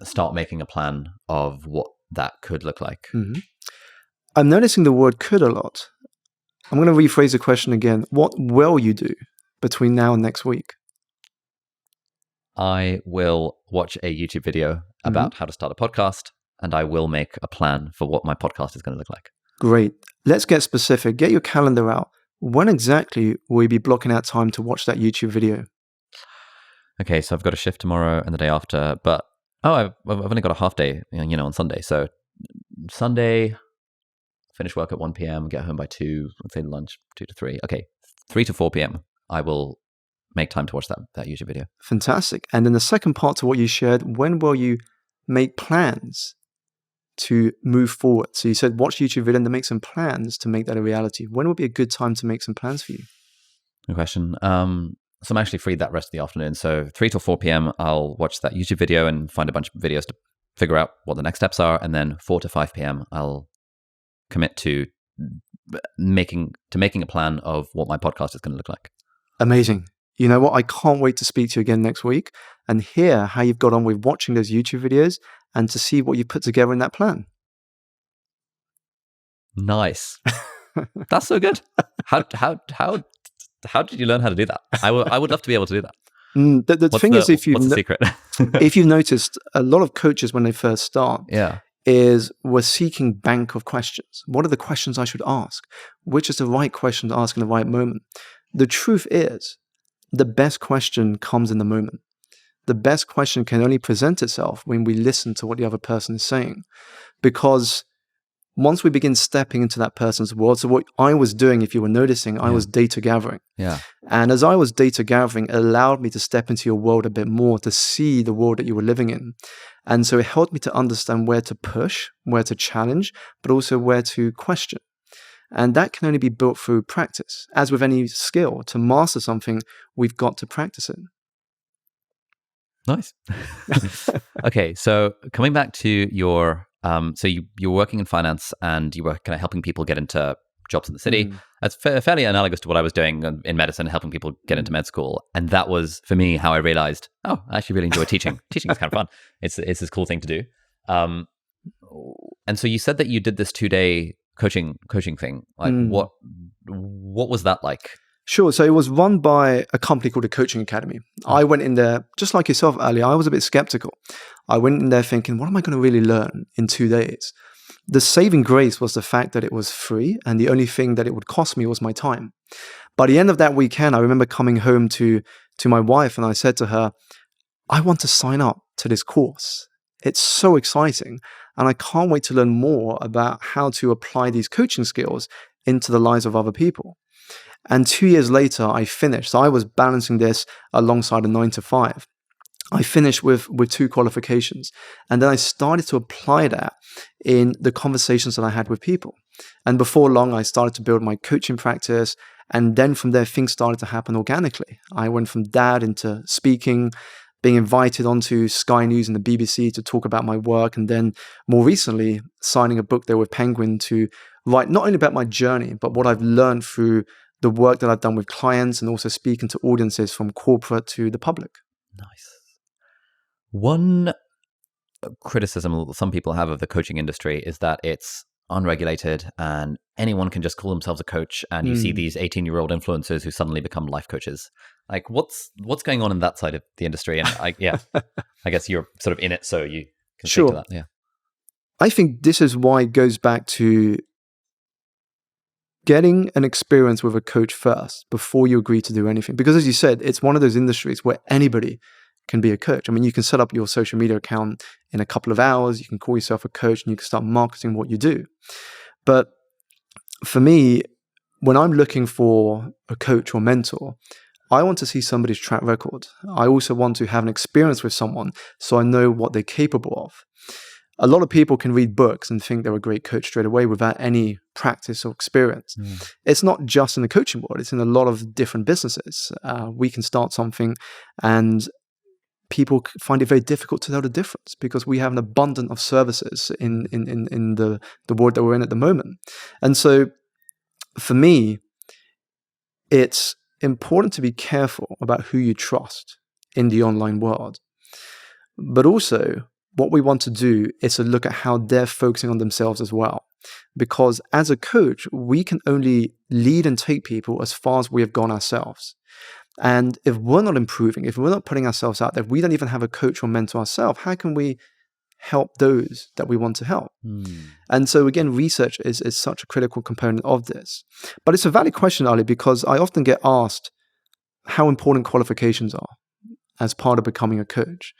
start making a plan of what that could look like? Mm-hmm. I'm noticing the word could a lot. I'm going to rephrase the question again. What will you do between now and next week? I will watch a YouTube video about how to start a podcast, and I will make a plan for what my podcast is going to look like. Great. Let's get specific. Get your calendar out. When exactly will you be blocking out time to watch that YouTube video? Okay, so I've got a shift tomorrow and the day after, but I've only got a half day, on Sunday. So Sunday, finish work at 1 p.m., get home by 2, let's say lunch, 2 to 3. Okay, 3 to 4 p.m. I will make time to watch that YouTube video. Fantastic. And then the second part to what you shared, when will you make plans to move forward? So you said watch YouTube video and then make some plans to make that a reality. When would be a good time to make some plans for you? Good question. So I'm actually free that rest of the afternoon. So 3 to 4 p.m., I'll watch that YouTube video and find a bunch of videos to figure out what the next steps are. And then 4 to 5 p.m., I'll commit to making a plan of what my podcast is going to look like. Amazing. You know what? I can't wait to speak to you again next week and hear how you've got on with watching those YouTube videos and to see what you put together in that plan. Nice. That's so good. How did you learn how to do that? I would love to be able to do that. The thing is, what's the secret? if you've noticed, a lot of coaches when they first start, we're seeking bank of questions. What are the questions I should ask? Which is the right question to ask in the right moment? The truth is, the best question comes in the moment. The best question can only present itself when we listen to what the other person is saying. Because once we begin stepping into that person's world, so what I was doing, if you were noticing, I was data gathering. Yeah. And as I was data gathering, it allowed me to step into your world a bit more, to see the world that you were living in. And so it helped me to understand where to push, where to challenge, but also where to question. And that can only be built through practice. As with any skill, to master something, we've got to practice it. Nice. Okay, so coming back to your, you're working in finance and you were kind of helping people get into jobs in the city. That's fairly analogous to what I was doing in medicine, helping people get into med school. And that was, for me, how I realized, I actually really enjoy teaching. Teaching is kind of fun. It's this cool thing to do. And so you said that you did this 2-day coaching thing. Like what was that like? Sure. So it was run by a company called the Coaching Academy. I went in there, just like yourself earlier, I was a bit skeptical. I went in there thinking, what am I going to really learn in 2 days? The saving grace was the fact that it was free and the only thing that it would cost me was my time. By the end of that weekend, I remember coming home to my wife and I said to her, I want to sign up to this course. It's so exciting. And I can't wait to learn more about how to apply these coaching skills into the lives of other people. And 2 years later, I finished. So I was balancing this alongside a 9-to-5. I finished with 2 qualifications. And then I started to apply that in the conversations that I had with people. And before long, I started to build my coaching practice. And then from there, things started to happen organically. I went from that into speaking, being invited onto Sky News and the BBC to talk about my work. And then more recently, signing a book there with Penguin to write not only about my journey, but what I've learned through the work that I've done with clients and also speaking to audiences from corporate to the public. Nice. One criticism some people have of the coaching industry is that it's unregulated and anyone can just call themselves a coach, and you see these 18-year-old influencers who suddenly become life coaches. Like what's going on in that side of the industry? And I guess you're sort of in it, so you can speak to that. Yeah. I think this is why it goes back to getting an experience with a coach first before you agree to do anything. Because as you said, it's one of those industries where anybody can be a coach. I mean, you can set up your social media account in a couple of hours, you can call yourself a coach, and you can start marketing what you do. But for me, when I'm looking for a coach or mentor, I want to see somebody's track record. I also want to have an experience with someone so I know what they're capable of. A lot of people can read books and think they're a great coach straight away without any practice or experience. It's not just in the coaching world, it's in a lot of different businesses. We can start something and people find it very difficult to know the difference because we have an abundance of services in the world that we're in at the moment. And so for me, it's important to be careful about who you trust in the online world. But also, what we want to do is to look at how they're focusing on themselves as well. Because as a coach, we can only lead and take people as far as we have gone ourselves. And if we're not improving, if we're not putting ourselves out there, if we don't even have a coach or mentor ourselves, how can we help those that we want to help? And so again, research is such a critical component of this. But it's a valid question, Ali, because I often get asked how important qualifications are as part of becoming a coach.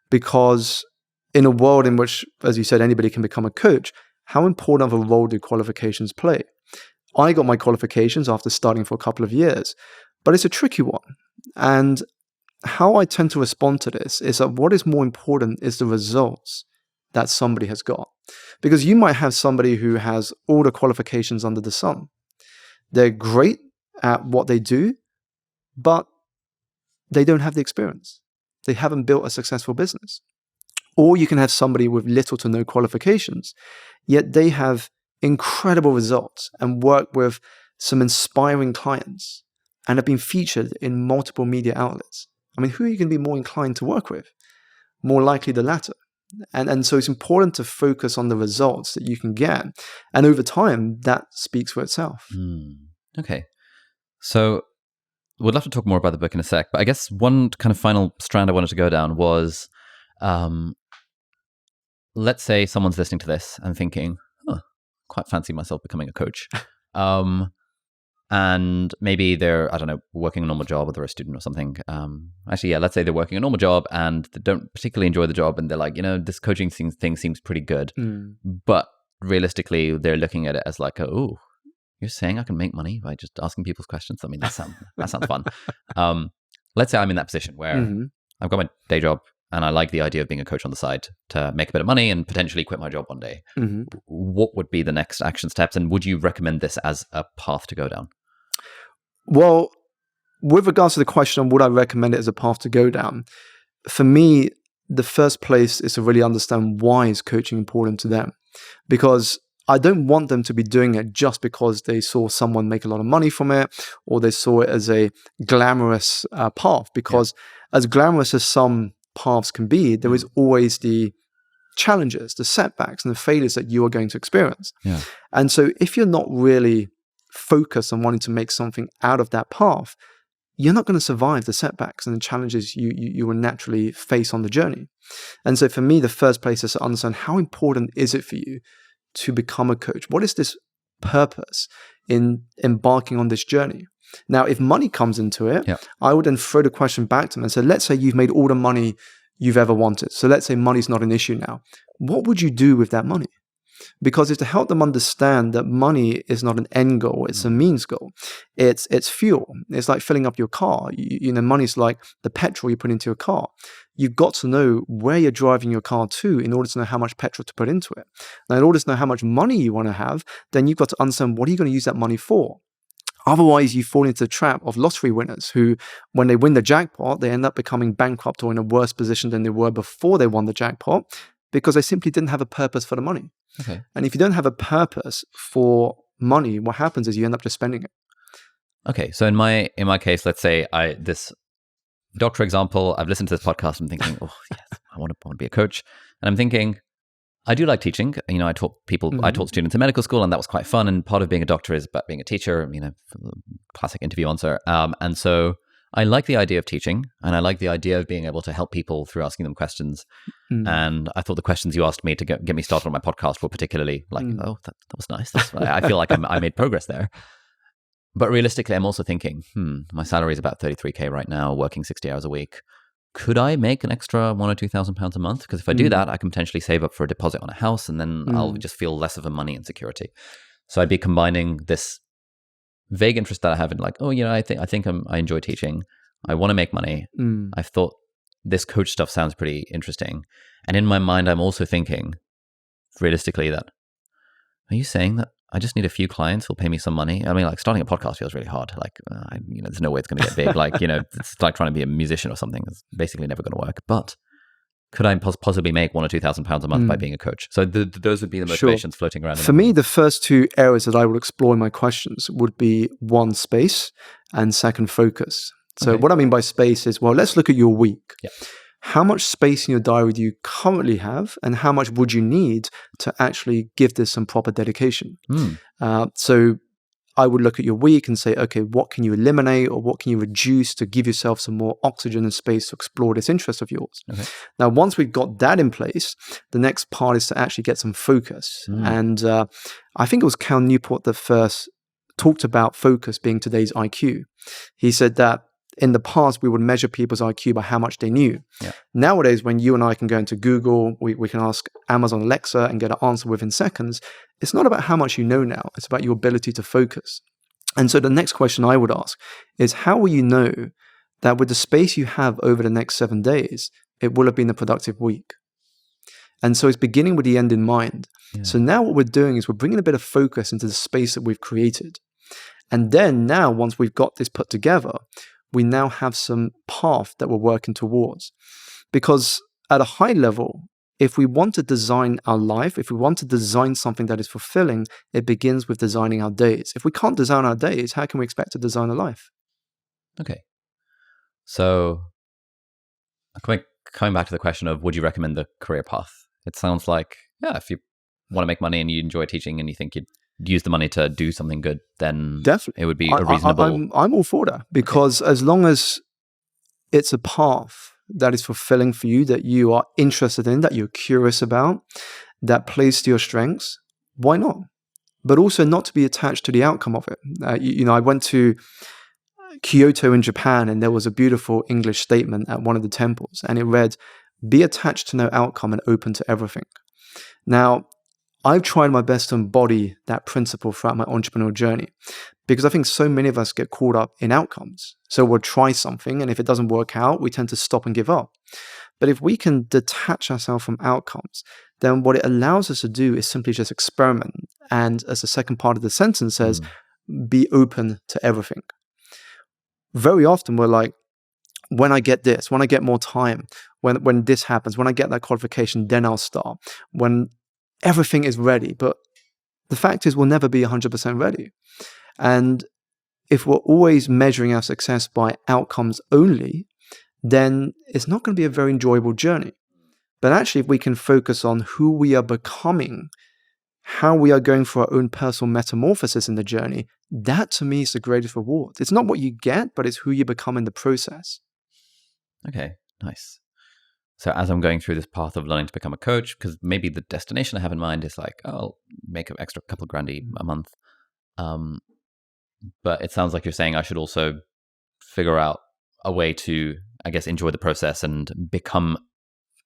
Because in a world in which, as you said, anybody can become a coach, how important of a role do qualifications play? I got my qualifications after studying for a couple of years, but it's a tricky one. And how I tend to respond to this is that what is more important is the results that somebody has got. Because you might have somebody who has all the qualifications under the sun. They're great at what they do, but they don't have the experience. They haven't built a successful business. Or you can have somebody with little to no qualifications, yet they have incredible results and work with some inspiring clients and have been featured in multiple media outlets. I mean, who are you going to be more inclined to work with? More likely the latter. And so it's important to focus on the results that you can get. And over time, that speaks for itself. Okay. So we'd love to talk more about the book in a sec, but I guess one kind of final strand I wanted to go down was, let's say someone's listening to this and thinking, quite fancy myself becoming a coach. And maybe they're, I don't know, working a normal job or they're a student or something. Actually, yeah, let's say they're working a normal job and they don't particularly enjoy the job and they're like, this coaching thing seems pretty good. But realistically, they're looking at it as like, oh, you're saying I can make money by just asking people's questions? I mean, that sounds fun. Let's say I'm in that position where I've got my day job and I like the idea of being a coach on the side to make a bit of money and potentially quit my job one day. What would be the next action steps? And would you recommend this as a path to go down? Well, with regards to the question on would I recommend it as a path to go down, for me, the first place is to really understand why is coaching important to them. Because I don't want them to be doing it just because they saw someone make a lot of money from it or they saw it as a glamorous path. Because as glamorous as some paths can be, there is always the challenges, the setbacks and the failures that you are going to experience. And so if you're not really focused on wanting to make something out of that path, you're not going to survive the setbacks and the challenges you will naturally face on the journey. And so for me, the first place is to understand how important is it for you to become a coach? What is this purpose in embarking on this journey? Now, if money comes into it, I would then throw the question back to them and say, let's say you've made all the money you've ever wanted. So let's say money's not an issue now. What would you do with that money? Because it's to help them understand that money is not an end goal, it's a means goal. It's fuel. It's like filling up your car. Money's like the petrol you put into your car. You've got to know where you're driving your car to in order to know how much petrol to put into it. Now, in order to know how much money you want to have, then you've got to understand what are you going to use that money for. Otherwise, you fall into the trap of lottery winners who, when they win the jackpot, they end up becoming bankrupt or in a worse position than they were before they won the jackpot because they simply didn't have a purpose for the money. Okay. And if you don't have a purpose for money, what happens is you end up just spending it. Okay. So in my case, let's say this doctor example, I've listened to this podcast. I'm thinking, oh, yes, I want to be a coach. And I'm thinking, I do like teaching. I taught people, I taught students in medical school, and that was quite fun. And part of being a doctor is about being a teacher, classic interview answer. And so I like the idea of teaching, and I like the idea of being able to help people through asking them questions. And I thought the questions you asked me to get me started on my podcast were particularly like, oh, that was nice. I feel like I made progress there. But realistically, I'm also thinking, my salary is about 33K right now, working 60 hours a week. Could I make an extra £1,000 or £2,000 a month? Because if I do that, I can potentially save up for a deposit on a house, and then I'll just feel less of a money insecurity. So I'd be combining this vague interest that I have in like, I think I enjoy teaching. I want to make money. I've thought this coach stuff sounds pretty interesting. And in my mind, I'm also thinking realistically that, are you saying that I just need a few clients who'll pay me some money? I mean, like starting a podcast feels really hard. Like, there's no way it's going to get big. Like, it's like trying to be a musician or something. It's basically never going to work. But could I possibly make £1,000 or £2,000 a month by being a coach? So those would be the motivations floating around. For me, the first two areas that I would explore in my questions would be one, space, and second, focus. So what I mean by space is, well, let's look at your week. how much space in your diary do you currently have, and how much would you need to actually give this some proper dedication? So I would look at your week and say, okay, what can you eliminate or what can you reduce to give yourself some more oxygen and space to explore this interest of yours? Okay. Now, once we've got that in place, the next part is to actually get some focus. And I think it was Cal Newport that first talked about focus being today's IQ. He said that in the past, we would measure people's IQ by how much they knew. Yeah. Nowadays, when you and I can go into Google, we can ask Amazon Alexa and get an answer within seconds. It's not about how much you know now. It's about your ability to focus. And so the next question I would ask is, how will you know that with the space you have over the next 7 days, it will have been a productive week? And so it's beginning with the end in mind. Yeah. So now what we're doing is we're bringing a bit of focus into the space that we've created. And then now, once we've got this put together, we now have some path that we're working towards. Because at a high level, if we want to design our life, if we want to design something that is fulfilling, it begins with designing our days. If we can't design our days, how can we expect to design a life? Okay. So coming back to the question of, would you recommend the career path? It sounds like, yeah, if you want to make money and you enjoy teaching and you think you'd use the money to do something good, then definitely it would be a reasonable... I'm all for that, because as long as it's a path that is fulfilling for you, that you are interested in, that you're curious about, that plays to your strengths, why not? But also not to be attached to the outcome of it. I went to Kyoto in Japan, and there was a beautiful English statement at one of the temples, and it read, "Be attached to no outcome and open to everything." Now, I've tried my best to embody that principle throughout my entrepreneurial journey, because I think so many of us get caught up in outcomes. So we'll try something, and if it doesn't work out, we tend to stop and give up. But if we can detach ourselves from outcomes, then what it allows us to do is simply just experiment. And as the second part of the sentence says, be open to everything. Very often we're like, when I get this, when I get more time, when this happens, when I get that qualification, then I'll start. When everything is ready. But the fact is, we'll never be 100% ready. And if we're always measuring our success by outcomes only, then it's not going to be a very enjoyable journey. But actually, if we can focus on who we are becoming, how we are going for our own personal metamorphosis in the journey, that to me is the greatest reward. It's not what you get, but it's who you become in the process. Okay, nice. So as I'm going through this path of learning to become a coach, because maybe the destination I have in mind is like, oh, I'll make an extra couple of grand a month. But it sounds like you're saying I should also figure out a way to, I guess, enjoy the process and become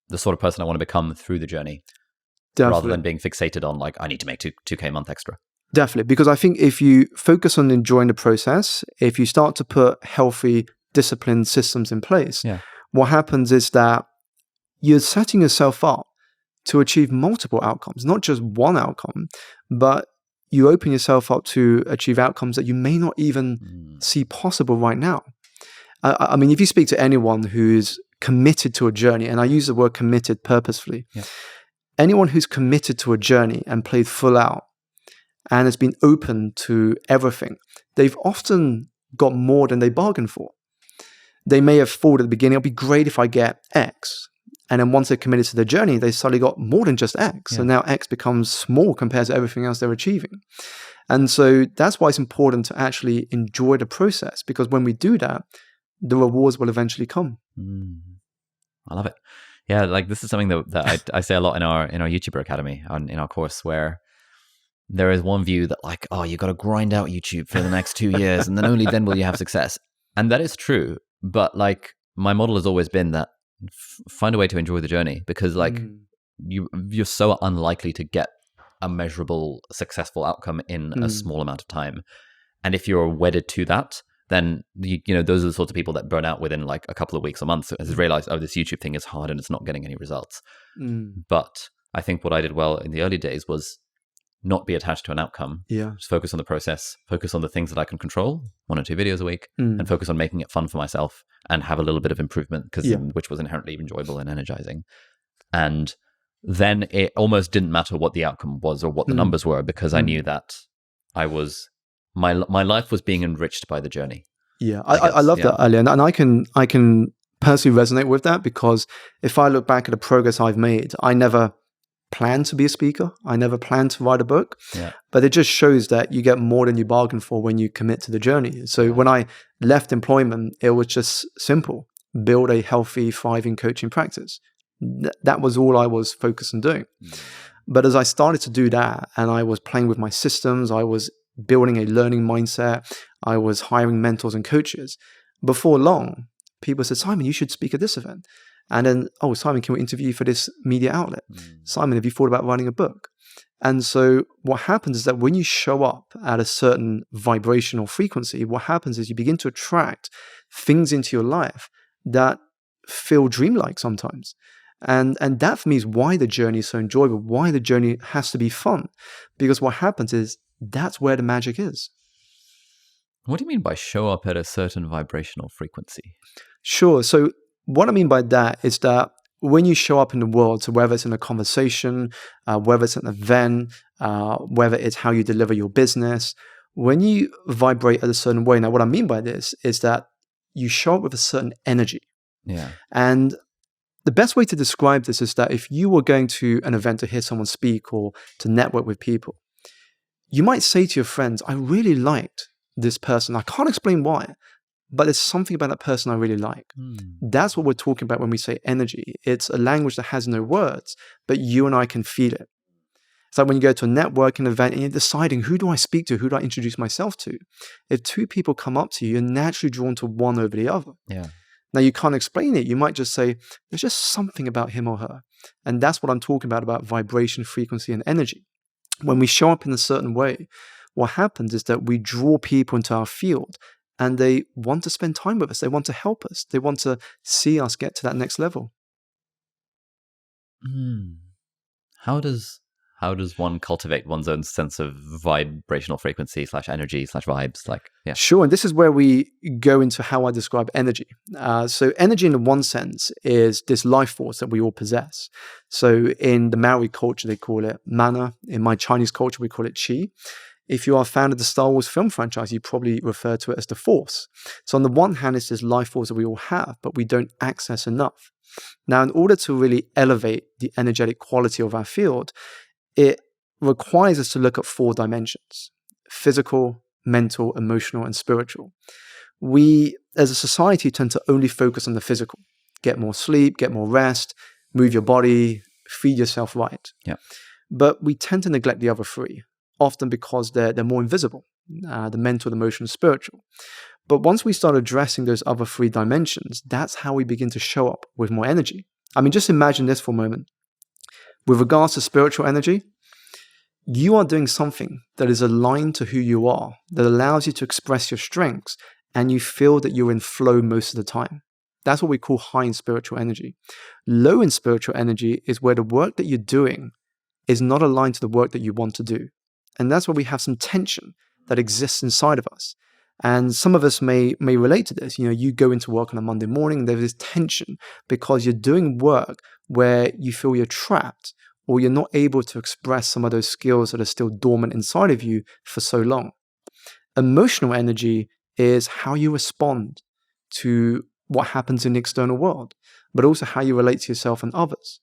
the sort of person I want to become through the journey. Definitely. Rather than being fixated on like, I need to make 2K a month extra. Definitely. Because I think if you focus on enjoying the process, if you start to put healthy, disciplined systems in place, what happens is that you're setting yourself up to achieve multiple outcomes, not just one outcome, but you open yourself up to achieve outcomes that you may not even see possible right now. I mean, if you speak to anyone who's committed to a journey, and I use the word committed purposefully, anyone who's committed to a journey and played full out and has been open to everything, they've often got more than they bargained for. They may have thought at the beginning, it'll be great if I get X. And then once they're committed to the journey, they suddenly got more than just X. And now X becomes small compared to everything else they're achieving. And so that's why it's important to actually enjoy the process, because when we do that, the rewards will eventually come. I love it. Yeah, like this is something that I say a lot in our YouTuber Academy, in our course, where there is one view that like, oh, you got to grind out YouTube for the next 2 years, and then only then will you have success. And that is true. But like my model has always been that find a way to enjoy the journey, because like you're so unlikely to get a measurable successful outcome in a small amount of time. And if you're wedded to that, then you know those are the sorts of people that burn out within like a couple of weeks or months, as realize, oh, this YouTube thing is hard and it's not getting any results. But I think what I did well in the early days was not be attached to an outcome. Just focus on the process, focus on the things that I can control, 1 or 2 videos a week, and focus on making it fun for myself and have a little bit of improvement, which was inherently enjoyable and energizing. And then it almost didn't matter what the outcome was or what the numbers were, because I knew that my life was being enriched by the journey. I love that, Ali, and I can personally resonate with that, because if I look back at the progress I've made, I never planned to be a speaker. I never planned to write a book. Yeah. But it just shows that you get more than you bargain for when you commit to the journey. So when I left employment, it was just simple. Build a healthy, thriving coaching practice. That was all I was focused on doing. But as I started to do that, and I was playing with my systems, I was building a learning mindset, I was hiring mentors and coaches, before long, people said, Simon, you should speak at this event. And then, oh, Simon, can we interview you for this media outlet? Simon, have you thought about writing a book? And so what happens is that when you show up at a certain vibrational frequency, what happens is you begin to attract things into your life that feel dreamlike sometimes. And that for me is why the journey is so enjoyable, why the journey has to be fun. Because what happens is that's where the magic is. What do you mean by show up at a certain vibrational frequency? Sure. So what I mean by that is that when you show up in the world, so whether it's in a conversation, whether it's an event, whether it's how you deliver your business, when you vibrate at a certain way. Now, what I mean by this is that you show up with a certain energy. Yeah. And the best way to describe this is that if you were going to an event to hear someone speak or to network with people, you might say to your friends, I really liked this person. I can't explain why, but there's something about that person I really like. That's what we're talking about when we say energy. It's a language that has no words, but you and I can feel it. It's like when you go to a networking event and you're deciding, who do I speak to? Who do I introduce myself to? If two people come up to you, you're naturally drawn to one over the other. Yeah. Now, you can't explain it. You might just say, there's just something about him or her. And that's what I'm talking about vibration, frequency, and energy. When we show up in a certain way, what happens is that we draw people into our field and they want to spend time with us. They want to help us. They want to see us get to that next level. How does one cultivate one's own sense of vibrational frequency / energy / vibes? Sure. And this is where we go into how I describe energy. So energy in one sense is this life force that we all possess. So in the Maori culture, they call it mana. In my Chinese culture, we call it chi. If you are a fan of the Star Wars film franchise, you probably refer to it as the Force. So on the one hand, it's this life force that we all have, but we don't access enough. Now, in order to really elevate the energetic quality of our field, it requires us to look at 4 dimensions: physical, mental, emotional, and spiritual. We, as a society, tend to only focus on the physical. Get more sleep, get more rest, move your body, feed yourself right. Yeah. But we tend to neglect the other 3, often because they're more invisible, the mental, the emotional, spiritual. But once we start addressing those other 3 dimensions, that's how we begin to show up with more energy. I mean, just imagine this for a moment. With regards to spiritual energy, you are doing something that is aligned to who you are, that allows you to express your strengths, and you feel that you're in flow most of the time. That's what we call high in spiritual energy. Low in spiritual energy is where the work that you're doing is not aligned to the work that you want to do. And that's where we have some tension that exists inside of us. And some of us may relate to this. You go into work on a Monday morning, there's this tension because you're doing work where you feel you're trapped, or you're not able to express some of those skills that are still dormant inside of you for so long. Emotional energy is how you respond to what happens in the external world, but also how you relate to yourself and others.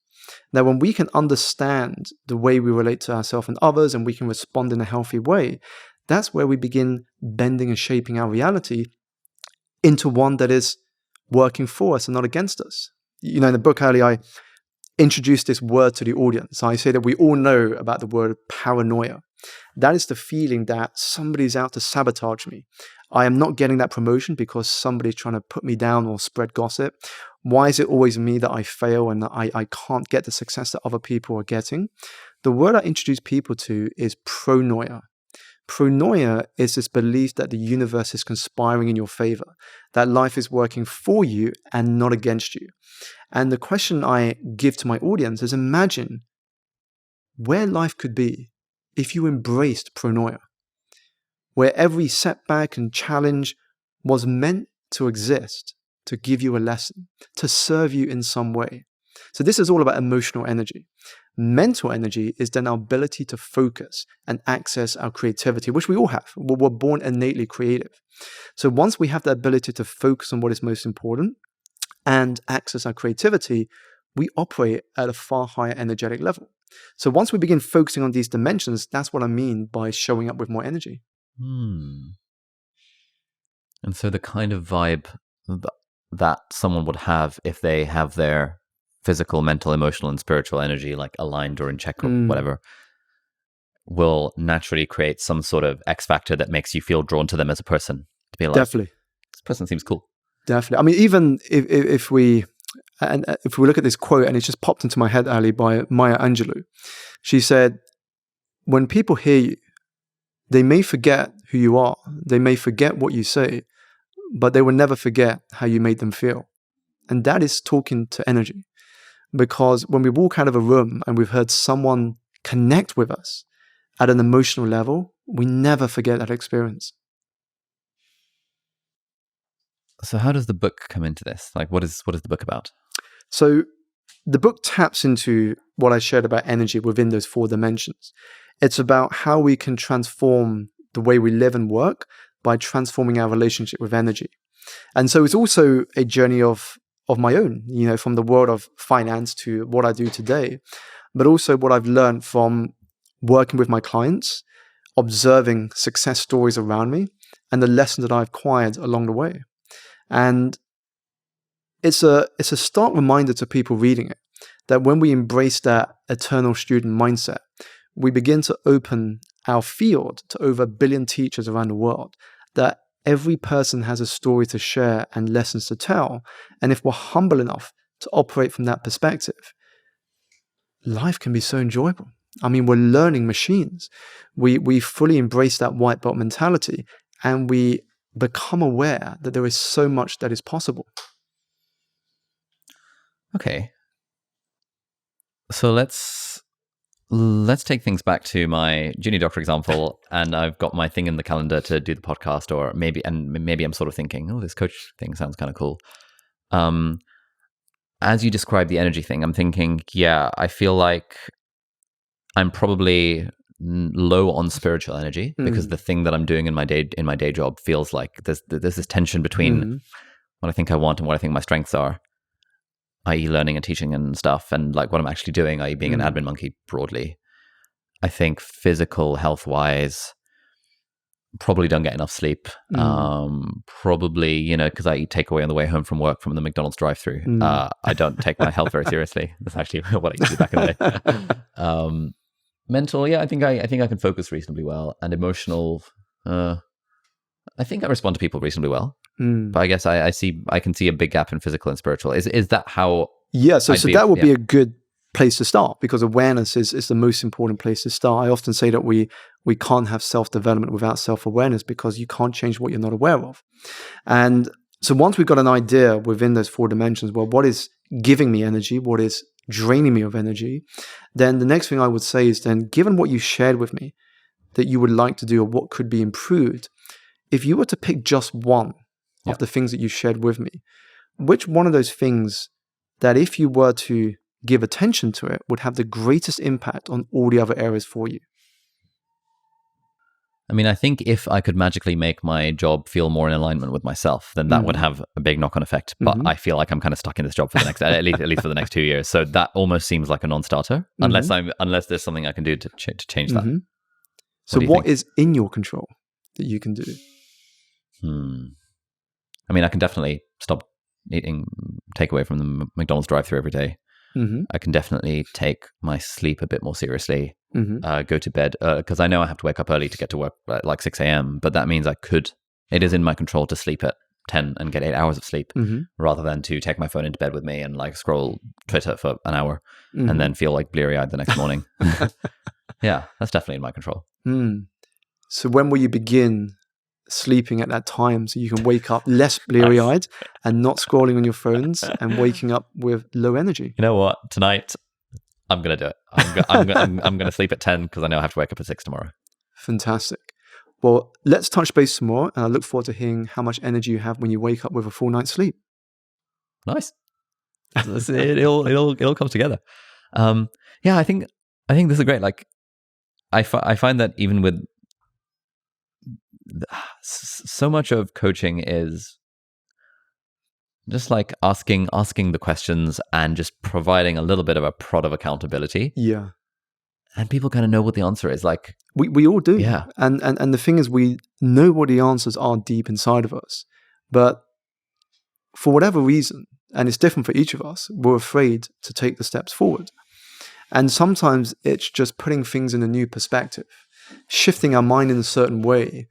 Now, when we can understand the way we relate to ourselves and others, and we can respond in a healthy way, that's where we begin bending and shaping our reality into one that is working for us and not against us. In the book earlier, I introduced this word to the audience. I say that we all know about the word paranoia. That is the feeling that somebody's out to sabotage me. I am not getting that promotion because somebody's trying to put me down or spread gossip. Why is it always me that I fail and that I can't get the success that other people are getting? The word I introduce people to is pronoia. Pronoia is this belief that the universe is conspiring in your favor, that life is working for you and not against you. And the question I give to my audience is, imagine where life could be if you embraced pronoia, where every setback and challenge was meant to exist, to give you a lesson, to serve you in some way. So this is all about emotional energy. Mental energy is then our ability to focus and access our creativity, which we all have. We're born innately creative. So once we have the ability to focus on what is most important and access our creativity, we operate at a far higher energetic level. So once we begin focusing on these dimensions, that's what I mean by showing up with more energy. And so the kind of vibe that someone would have if they have their physical, mental, emotional, and spiritual energy like aligned or in check or whatever, will naturally create some sort of X factor that makes you feel drawn to them as a person. To be like, Definitely. This person seems cool. Definitely. I mean, even if we look at this quote, and it's just popped into my head, Ali, by Maya Angelou. She said, when people hear you, they may forget who you are. They may forget what you say, but they will never forget how you made them feel. And that is talking to energy. Because when we walk out of a room and we've heard someone connect with us at an emotional level, we never forget that experience. So how does the book come into this? Like, what is the book about? So the book taps into what I shared about energy within those 4 dimensions. It's about how we can transform the way we live and work by transforming our relationship with energy. And so it's also a journey of my own, from the world of finance to what I do today, but also what I've learned from working with my clients, observing success stories around me, and the lessons that I've acquired along the way. And it's a stark reminder to people reading it that when we embrace that eternal student mindset, we begin to open our field to over 1 billion teachers around the world, that every person has a story to share and lessons to tell. And if we're humble enough to operate from that perspective, life can be so enjoyable. I mean, we're learning machines. We fully embrace that white belt mentality, and we become aware that there is so much that is possible. Okay. So let's take things back to my junior doctor example, and I've got my thing in the calendar to do the podcast, or maybe I'm sort of thinking, oh, this coach thing sounds kind of cool. As you describe the energy thing, I'm thinking, yeah, I feel like I'm probably low on spiritual energy because the thing that I'm doing in my day job feels like there's this tension between what I think I want and what I think my strengths are, i.e. learning and teaching and stuff, and like what I'm actually doing, i.e. being an admin monkey broadly. I think physical health wise, probably don't get enough sleep. Probably, because I eat takeaway on the way home from work from the McDonald's drive-through. I don't take my health very seriously. That's actually what I used to do back in the day. Mental, yeah, I think I can focus reasonably well, and emotional, I think I respond to people reasonably well. But I guess I can see a big gap in physical and spiritual. Is that how? Yeah, so that would be a good place to start, because awareness is the most important place to start. I often say that we can't have self-development without self-awareness, because you can't change what you're not aware of. And so once we've got an idea within those 4 dimensions, well, what is giving me energy? What is draining me of energy? Then the next thing I would say is, then, given what you shared with me that you would like to do or what could be improved, if you were to pick just one of the things that you shared with me, which one of those things that, if you were to give attention to it, would have the greatest impact on all the other areas for you? I mean, I think if I could magically make my job feel more in alignment with myself, then that would have a big knock-on effect. But I feel like I'm kind of stuck in this job for the next, at least for the next 2 years. So that almost seems like a non-starter, unless there's something I can do to change that. So what is in your control that you can do? I mean, I can definitely stop eating takeaway from the McDonald's drive-thru every day. I can definitely take my sleep a bit more seriously. Go to bed, because I know I have to wake up early to get to work at like 6 a.m. But that means it is in my control to sleep at 10 and get 8 hours of sleep, rather than to take my phone into bed with me and like scroll Twitter for an hour and then feel like bleary-eyed the next morning. Yeah, that's definitely in my control. So when will you begin sleeping at that time, so you can wake up less bleary-eyed and not scrolling on your phones and waking up with low energy? You know what? Tonight, I'm going to do it. I'm going to sleep at 10 because I know I have to wake up at 6 tomorrow. Fantastic. Well, let's touch base some more, and I look forward to hearing how much energy you have when you wake up with a full night's sleep. Nice. It all comes together. Yeah, I think this is great. Like, I find that even with so much of coaching is Just like asking the questions and just providing a little bit of a prod of accountability. Yeah. And people kind of know what the answer is. Like we all do. Yeah. And the thing is, we know what the answers are deep inside of us. But for whatever reason, and it's different for each of us, we're afraid to take the steps forward. And sometimes it's just putting things in a new perspective, shifting our mind in a certain way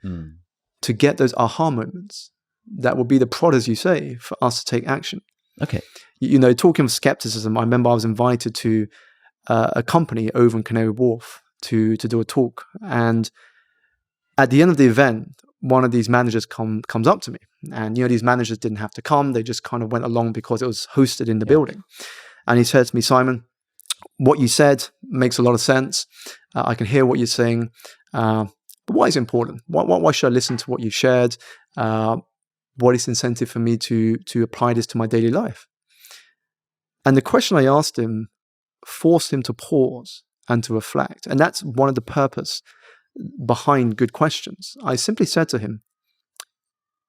to get those aha moments that will be the prod, as you say, for us to take action. Okay. Talking of skepticism, I remember I was invited to a company over in Canary Wharf to do a talk. And at the end of the event, one of these managers comes up to me. And, these managers didn't have to come. They just kind of went along because it was hosted in the building. And he said to me, "Simon, what you said makes a lot of sense. I can hear what you're saying. But why is it important? Why should I listen to what you shared? What is the incentive for me to apply this to my daily life?" And the question I asked him forced him to pause and to reflect. And that's one of the purpose behind good questions. I simply said to him,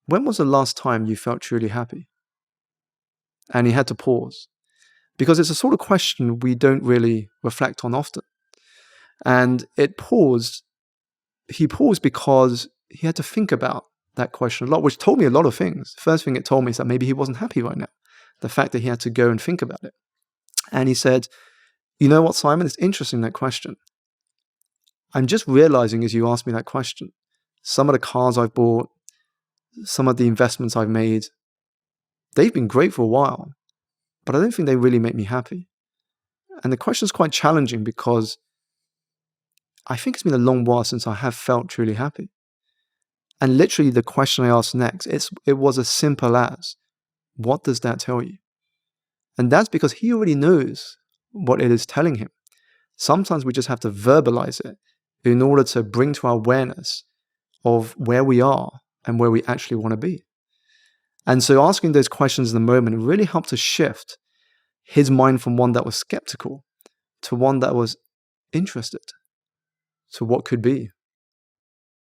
"When was the last time you felt truly happy?" And he had to pause, because it's a sort of question we don't really reflect on often. And he paused because he had to think about that question a lot, which told me a lot of things. First thing it told me is that maybe he wasn't happy right now. The fact that he had to go and think about it. And he said, "You know what, Simon, it's interesting, that question. I'm just realizing as you asked me that question, some of the cars I've bought, some of the investments I've made, they've been great for a while, but I don't think they really make me happy." And the question is quite challenging because I think it's been a long while since I have felt truly happy. And literally the question I asked next, it was as simple as, what does that tell you? And that's because he already knows what it is telling him. Sometimes we just have to verbalize it in order to bring to our awareness of where we are and where we actually want to be. And so asking those questions in the moment really helped to shift his mind from one that was skeptical to one that was interested to what could be.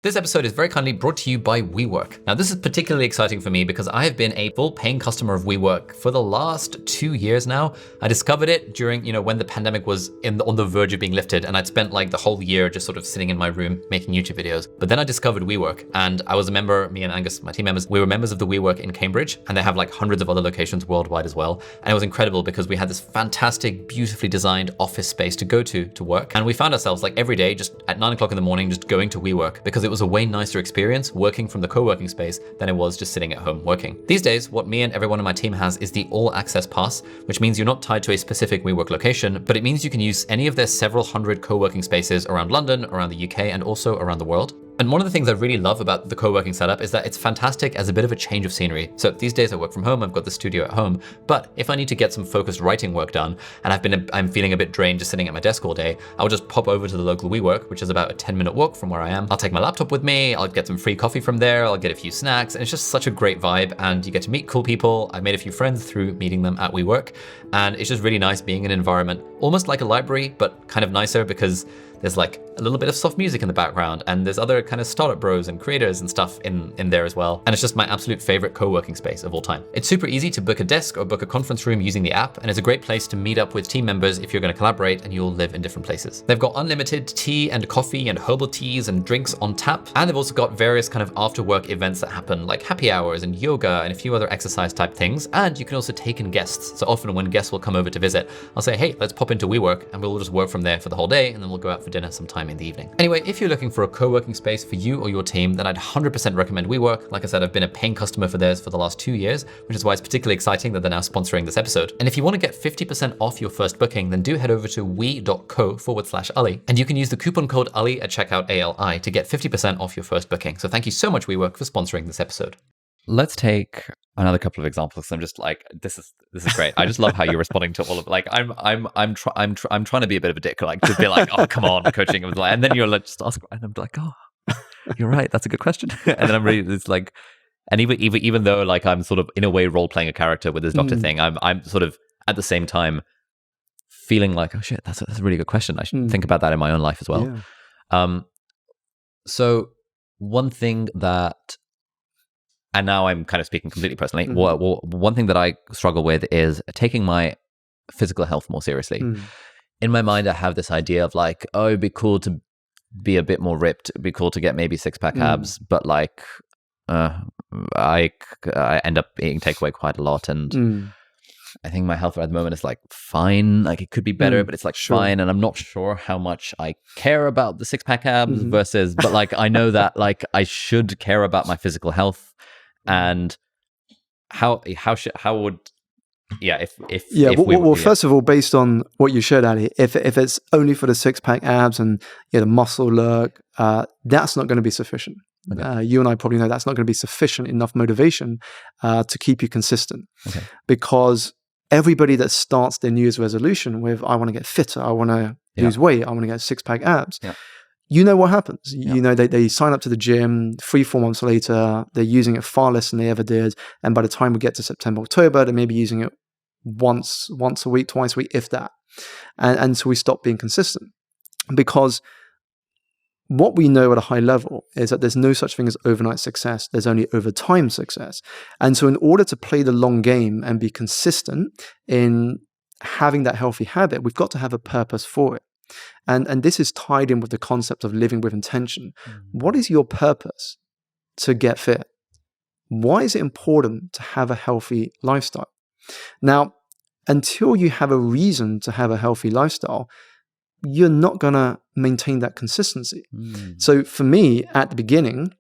This episode is very kindly brought to you by WeWork. Now, this is particularly exciting for me because I have been a full paying customer of WeWork for the last 2 years now. I discovered it during, when the pandemic was on the verge of being lifted, and I'd spent like the whole year just sort of sitting in my room making YouTube videos. But then I discovered WeWork, and I was a member, me and Angus, my team members, we were members of the WeWork in Cambridge, and they have like hundreds of other locations worldwide as well. And it was incredible because we had this fantastic, beautifully designed office space to go to work. And we found ourselves like every day, just at 9 o'clock in the morning, just going to WeWork because it was a way nicer experience working from the co-working space than it was just sitting at home working. These days, what me and everyone on my team has is the all access pass, which means you're not tied to a specific WeWork location, but it means you can use any of their several hundred co-working spaces around London, around the UK, and also around the world. And one of the things I really love about the co-working setup is that it's fantastic as a bit of a change of scenery. So these days I work from home, I've got the studio at home, but if I need to get some focused writing work done, and I'm feeling a bit drained just sitting at my desk all day, I'll just pop over to the local WeWork, which is about a 10-minute walk from where I am. I'll take my laptop with me, I'll get some free coffee from there, I'll get a few snacks, and it's just such a great vibe, and you get to meet cool people. I've made a few friends through meeting them at WeWork, and it's just really nice being in an environment almost like a library, but kind of nicer because there's like a little bit of soft music in the background, and there's other kind of startup bros and creators and stuff in there as well. And it's just my absolute favorite co-working space of all time. It's super easy to book a desk or book a conference room using the app, and it's a great place to meet up with team members if you're going to collaborate and you all live in different places. They've got unlimited tea and coffee and herbal teas and drinks on tap, and they've also got various kind of after work events that happen, like happy hours and yoga and a few other exercise type things. And you can also take in guests. So often when guests will come over to visit, I'll say, hey, let's pop into WeWork, and we'll just work from there for the whole day, and then we'll go out for dinner sometime in the evening. Anyway, if you're looking for a co-working space for you or your team, then I'd 100% recommend WeWork. Like I said, I've been a paying customer for theirs for the last 2 years, which is why it's particularly exciting that they're now sponsoring this episode. And if you want to get 50% off your first booking, then do head over to we.co/Ali, and you can use the coupon code Ali at checkout, ALI, to get 50% off your first booking. So thank you so much, WeWork, for sponsoring this episode. Let's take another couple of examples. I'm just like, this is great. I just love how you're responding to all of it. Like, I'm trying to be a bit of a dick, like to be like, oh, come on, coaching, and then you're like, just ask, and I'm like, oh, you're right, that's a good question. And then I'm really, it's like, and even though like I'm sort of in a way role playing a character with this doctor thing, I'm sort of at the same time feeling like, oh shit, that's a really good question. I should think about that in my own life as well. Yeah. So one thing that and now I'm kind of speaking completely personally. One thing that I struggle with is taking my physical health more seriously. In my mind, I have this idea of like, oh, it'd be cool to be a bit more ripped. It'd be cool to get maybe 6-pack abs, but like, I end up eating takeaway quite a lot, and I think my health at the moment is like fine. Like it could be better, but it's like fine, and I'm not sure how much I care about the 6-pack abs versus. But like I know that like I should care about my physical health, and how would. Yeah, well, first of all, based on what you showed, Ali, if it's only for the 6-pack abs and the muscle look, that's not going to be sufficient. Okay. You and I probably know that's not going to be sufficient enough motivation to keep you consistent. Okay. Because everybody that starts their New Year's resolution with, I want to get fitter, I want to lose weight, I want to get 6-pack abs, you know what happens. You know, they sign up to the gym 3-4 months later, they're using it far less than they ever did. And by the time we get to September, October, they may be using it once a week, twice a week, if that. And so we stop being consistent. Because what we know at a high level is that there's no such thing as overnight success. There's only over time success. And so in order to play the long game and be consistent in having that healthy habit, we've got to have a purpose for it. And this is tied in with the concept of living with intention. What is your purpose to get fit? Why is it important to have a healthy lifestyle? Now, until you have a reason to have a healthy lifestyle, you're not going to maintain that consistency. So for me, at the beginning,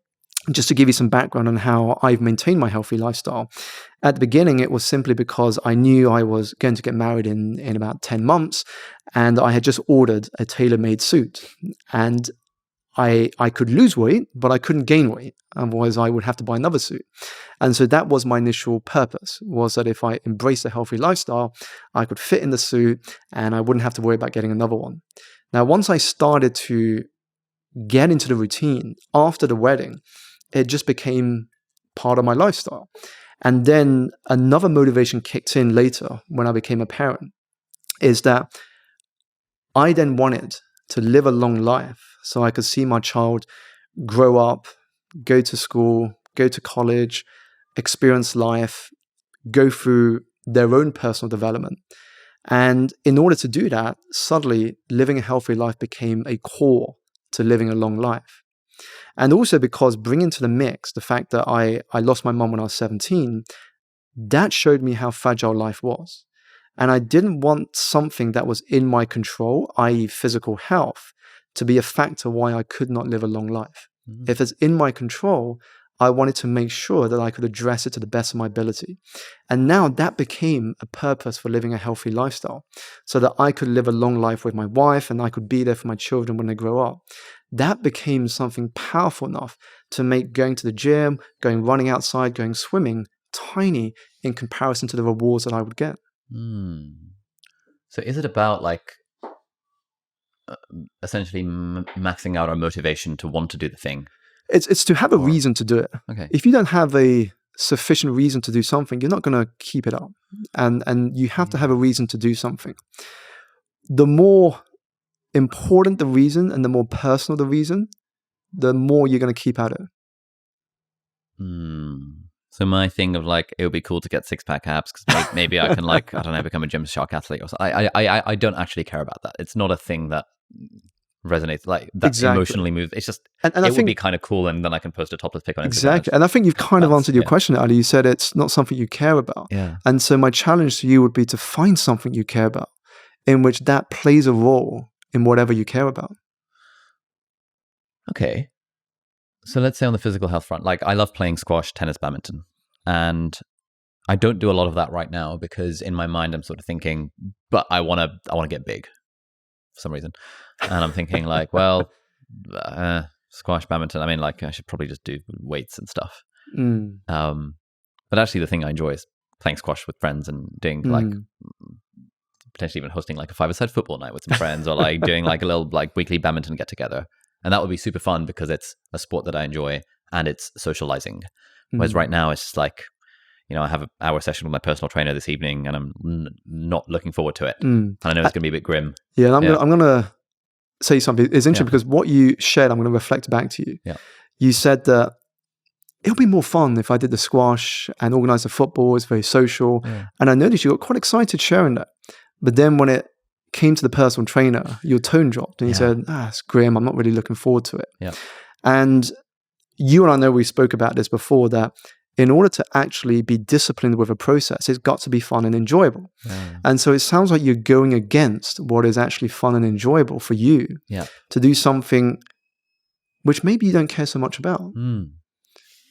just to give you some background on how I've maintained my healthy lifestyle, at the beginning, it was simply because I knew I was going to get married in about 10 months, and I had just ordered a tailor-made suit. And I could lose weight, but I couldn't gain weight. Otherwise, I would have to buy another suit. And so that was my initial purpose, was that if I embraced a healthy lifestyle, I could fit in the suit and I wouldn't have to worry about getting another one. Now, once I started to get into the routine after the wedding, it just became part of my lifestyle. And then another motivation kicked in later when I became a parent, is that I then wanted to live a long life so I could see my child grow up, go to school, go to college, experience life, go through their own personal development. And in order to do that, suddenly living a healthy life became a core to living a long life. And also because bringing to the mix the fact that I lost my mum when I was 17, that showed me how fragile life was. And I didn't want something that was in my control, i.e. physical health, to be a factor why I could not live a long life. If it's in my control, I wanted to make sure that I could address it to the best of my ability. And now that became a purpose for living a healthy lifestyle, so that I could live a long life with my wife and I could be there for my children when they grow up. That became something powerful enough to make going to the gym, going running outside, going swimming, tiny in comparison to the rewards that I would get. So is it about like essentially maxing out our motivation to want to do the thing? It's to have a reason to do it. Okay. If you don't have a sufficient reason to do something, you're not going to keep it up. And you have to have a reason to do something. The more important the reason and the more personal the reason, the more you're going to keep at it. So my thing of like, it would be cool to get 6-pack abs because maybe I can like, I don't know, become a Gymshark athlete or something. I don't actually care about that. It's not a thing that resonates, like that emotionally moves. It's just, and it would be kind of cool, and then I can post a topless pic on Instagram. Exactly. And I think you've kind of answered your question, Ali. You said it's not something you care about. Yeah. And so my challenge to you would be to find something you care about in which that plays a role in whatever you care about. Okay. So let's say on the physical health front, like I love playing squash, tennis, badminton, and I don't do a lot of that right now because in my mind I'm sort of thinking, but I want to get big for some reason, and I'm thinking like, well, squash, badminton. I mean, like I should probably just do weights and stuff. But actually, the thing I enjoy is playing squash with friends and doing like potentially even hosting like a 5-a-side football night with some friends, or like doing like a little like weekly badminton get together. And that would be super fun because it's a sport that I enjoy and it's socializing. Whereas right now it's just like, you know, I have an hour session with my personal trainer this evening and I'm not looking forward to it. And I know it's going to be a bit grim. Yeah, and I'm going to say something. It's interesting because what you shared, I'm going to reflect back to you. Yeah. You said that it'll be more fun if I did the squash and organized the football. It's very social. Yeah. And I noticed you got quite excited sharing that. But then when it came to the personal trainer, your tone dropped and you said, it's grim. I'm not really looking forward to it. Yeah. And you and I know we spoke about this before, that in order to actually be disciplined with a process, it's got to be fun and enjoyable. Yeah. And so it sounds like you're going against what is actually fun and enjoyable for you to do something which maybe you don't care so much about,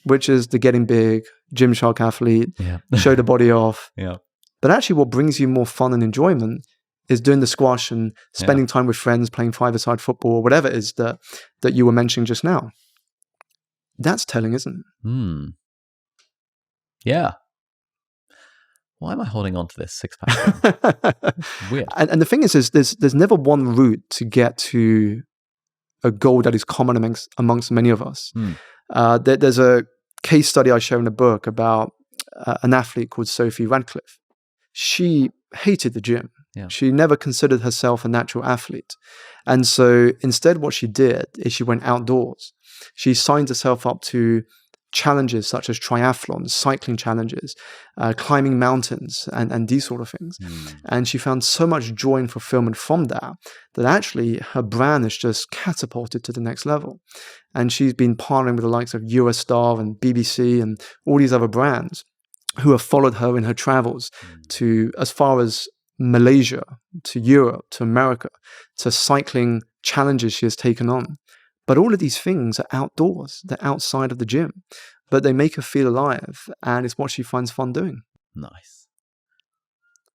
which is the getting big, Gymshark athlete, show the body off. Yeah. But actually what brings you more fun and enjoyment is doing the squash and spending time with friends, playing five-a-side football, or whatever it is that you were mentioning just now. That's telling, isn't it? Yeah. Why am I holding on to this six-pack? Weird. And the thing is there's never one route to get to a goal that is common amongst many of us. There's a case study I share in the book about an athlete called Sophie Radcliffe. She hated the gym. Yeah. She never considered herself a natural athlete. And so instead what she did is she went outdoors. She signed herself up to challenges such as triathlons, cycling challenges, climbing mountains, and these sort of things. And she found so much joy and fulfillment from that actually her brand has just catapulted to the next level. And she's been partnering with the likes of Eurostar and BBC and all these other brands who have followed her in her travels to as far as Malaysia, to Europe, to America, to cycling challenges she has taken on. But all of these things are outdoors. They're outside of the gym. But they make her feel alive, and it's what she finds fun doing. Nice.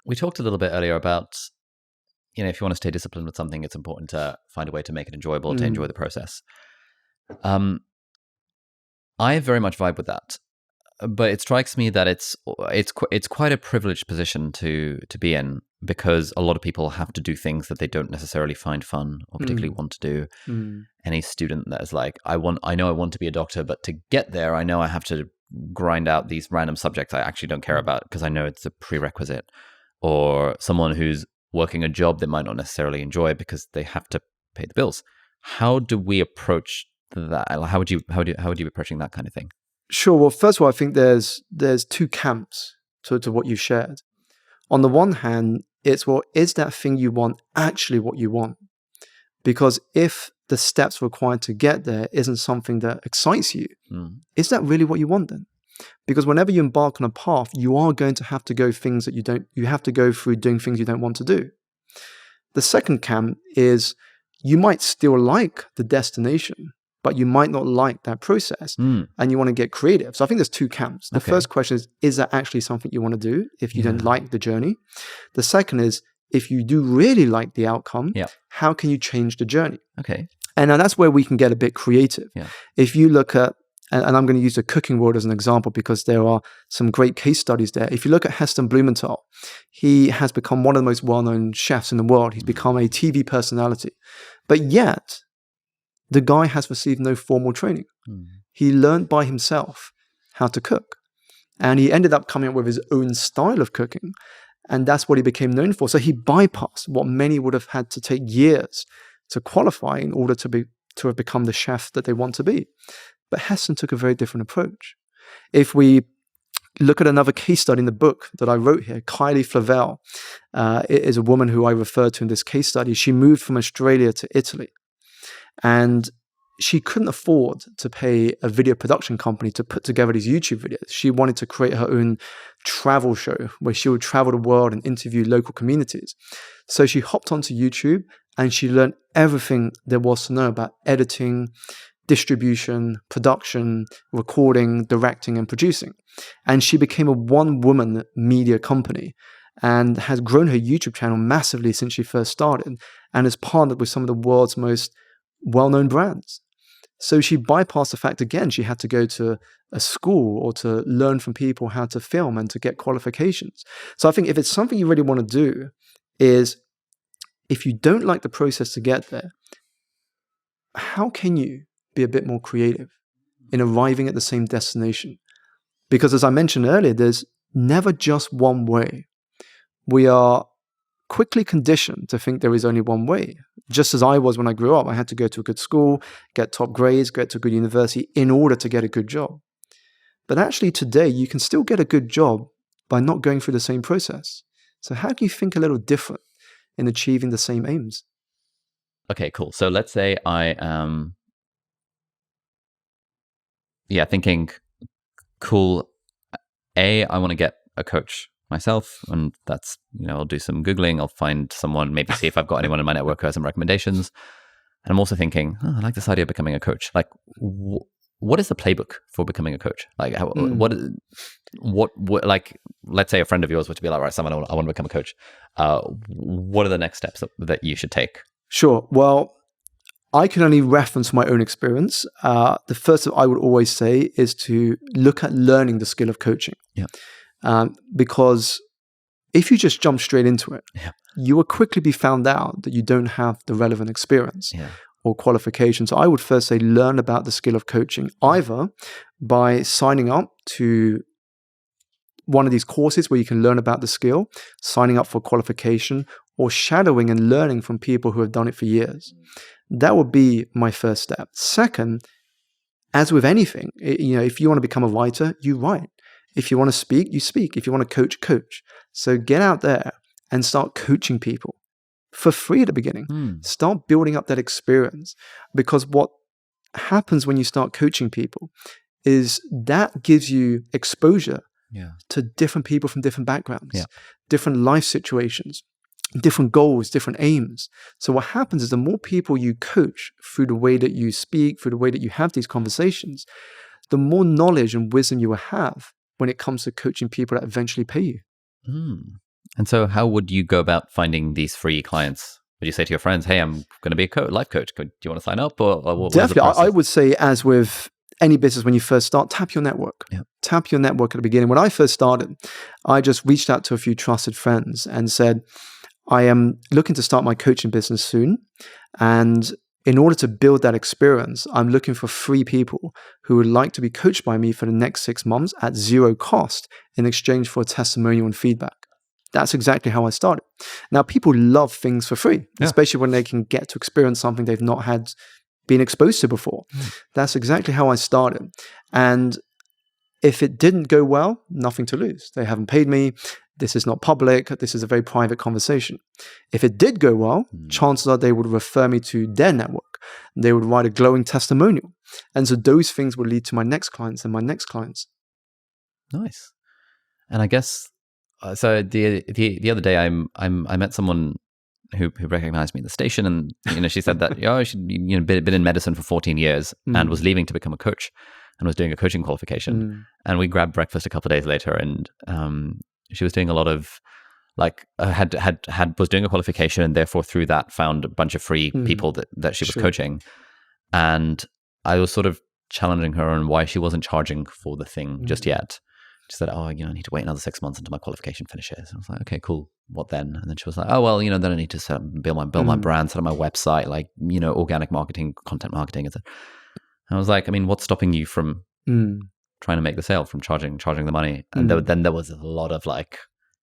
We talked a little bit earlier about, if you want to stay disciplined with something, it's important to find a way to make it enjoyable, to enjoy the process. I very much vibe with that. But it strikes me that it's quite a privileged position to be in, because a lot of people have to do things that they don't necessarily find fun or particularly want to do. Any student that is like, I know I want to be a doctor, but to get there, I know I have to grind out these random subjects I actually don't care about because I know it's a prerequisite. Or someone who's working a job they might not necessarily enjoy because they have to pay the bills. How do we approach that? How would you be approaching that kind of thing? Sure. Well, first of all, I think there's two camps to what you shared. On the one hand, it's, well, is that thing you want actually what you want? Because if the steps required to get there isn't something that excites you, is that really what you want then? Because whenever you embark on a path, you are going to have to go you have to go through doing things you don't want to do. The second camp is you might still like the destination, but you might not like that process and you want to get creative. So I think there's two camps. The first question is that actually something you want to do if you don't like the journey? The second is, if you do really like the outcome, how can you change the journey? Okay. And now that's where we can get a bit creative. Yeah. If you look at, and I'm going to use the cooking world as an example because there are some great case studies there. If you look at Heston Blumenthal, he has become one of the most well-known chefs in the world. He's become a TV personality. But yet, the guy has received no formal training. He learned by himself how to cook. And he ended up coming up with his own style of cooking. And that's what he became known for. So he bypassed what many would have had to take years to qualify in order to have become the chef that they want to be. But Heston took a very different approach. If we look at another case study in the book that I wrote here, Kylie Flavelle is a woman who I referred to in this case study. She moved from Australia to Italy. And she couldn't afford to pay a video production company to put together these YouTube videos. She wanted to create her own travel show where she would travel the world and interview local communities. So she hopped onto YouTube and she learned everything there was to know about editing, distribution, production, recording, directing, and producing. And she became a one-woman media company and has grown her YouTube channel massively since she first started and has partnered with some of the world's most well-known brands. So she bypassed the fact, again, she had to go to a school or to learn from people how to film and to get qualifications. So I think if it's something you really want to do, is if you don't like the process to get there, how can you be a bit more creative in arriving at the same destination? Because as I mentioned earlier, there's never just one way. We are quickly conditioned to think there is only one way. Just as I was when I grew up, I had to go to a good school, get top grades, get to a good university in order to get a good job. But actually today, you can still get a good job by not going through the same process. So how can you think a little different in achieving the same aims? Okay, cool. So let's say I am, thinking, cool, I want to get a coach myself, and that's, I'll do some Googling, I'll find someone, maybe see if I've got anyone in my network who has some recommendations. And I'm also thinking, I like this idea of becoming a coach. Like, what is the playbook for becoming a coach? Like, what, like, let's say a friend of yours were to be like, right, Simon, I want to become a coach. What are the next steps that you should take? Sure. Well, I can only reference my own experience. The first thing I would always say is to look at learning the skill of coaching. Yeah. Because if you just jump straight into it, you will quickly be found out that you don't have the relevant experience or qualifications. So I would first say learn about the skill of coaching, either by signing up to one of these courses where you can learn about the skill, signing up for qualification, or shadowing and learning from people who have done it for years. That would be my first step. Second, as with anything, if you want to become a writer, you write. If you want to speak, you speak. If you want to coach, coach. So get out there and start coaching people for free at the beginning. Start building up that experience, because what happens when you start coaching people is that gives you exposure to different people from different backgrounds, different life situations, different goals, different aims. So what happens is the more people you coach through the way that you speak, through the way that you have these conversations, the more knowledge and wisdom you will have when it comes to coaching people that eventually pay you. And so how would you go about finding these free clients? Would you say to your friends, hey, I'm going to be a life coach. Do you want to sign up? Or what Definitely. I would say, as with any business, when you first start, tap your network. Tap your network at the beginning. When I first started, I just reached out to a few trusted friends and said, I am looking to start my coaching business soon. And in order to build that experience, I'm looking for 3 people who would like to be coached by me for the next 6 months at 0 cost in exchange for a testimonial and feedback. That's exactly how I started. Now, people love things for free, especially when they can get to experience something they've not been exposed to before. That's exactly how I started. And if it didn't go well, nothing to lose. They haven't paid me. This is not public. This is a very private conversation. If it did go well, chances are they would refer me to their network. They would write a glowing testimonial. And so those things would lead to my next clients and my next clients. Nice. And I guess, so the other day I met someone who recognized me in the station, and she said that she'd been in medicine for 14 years and was leaving to become a coach and was doing a coaching qualification. And we grabbed breakfast a couple of days later, and she was doing a lot of was doing a qualification, and therefore through that found a bunch of free people that she was coaching. And I was sort of challenging her on why she wasn't charging for the thing just yet. She said, I need to wait another 6 months until my qualification finishes. I was like, okay, cool. What then? And then she was like, oh, well, then I need to build my brand, set up my website, like, organic marketing, content marketing, etc. I was like, what's stopping you from trying to make the sale, from charging the money? And then there was a lot of like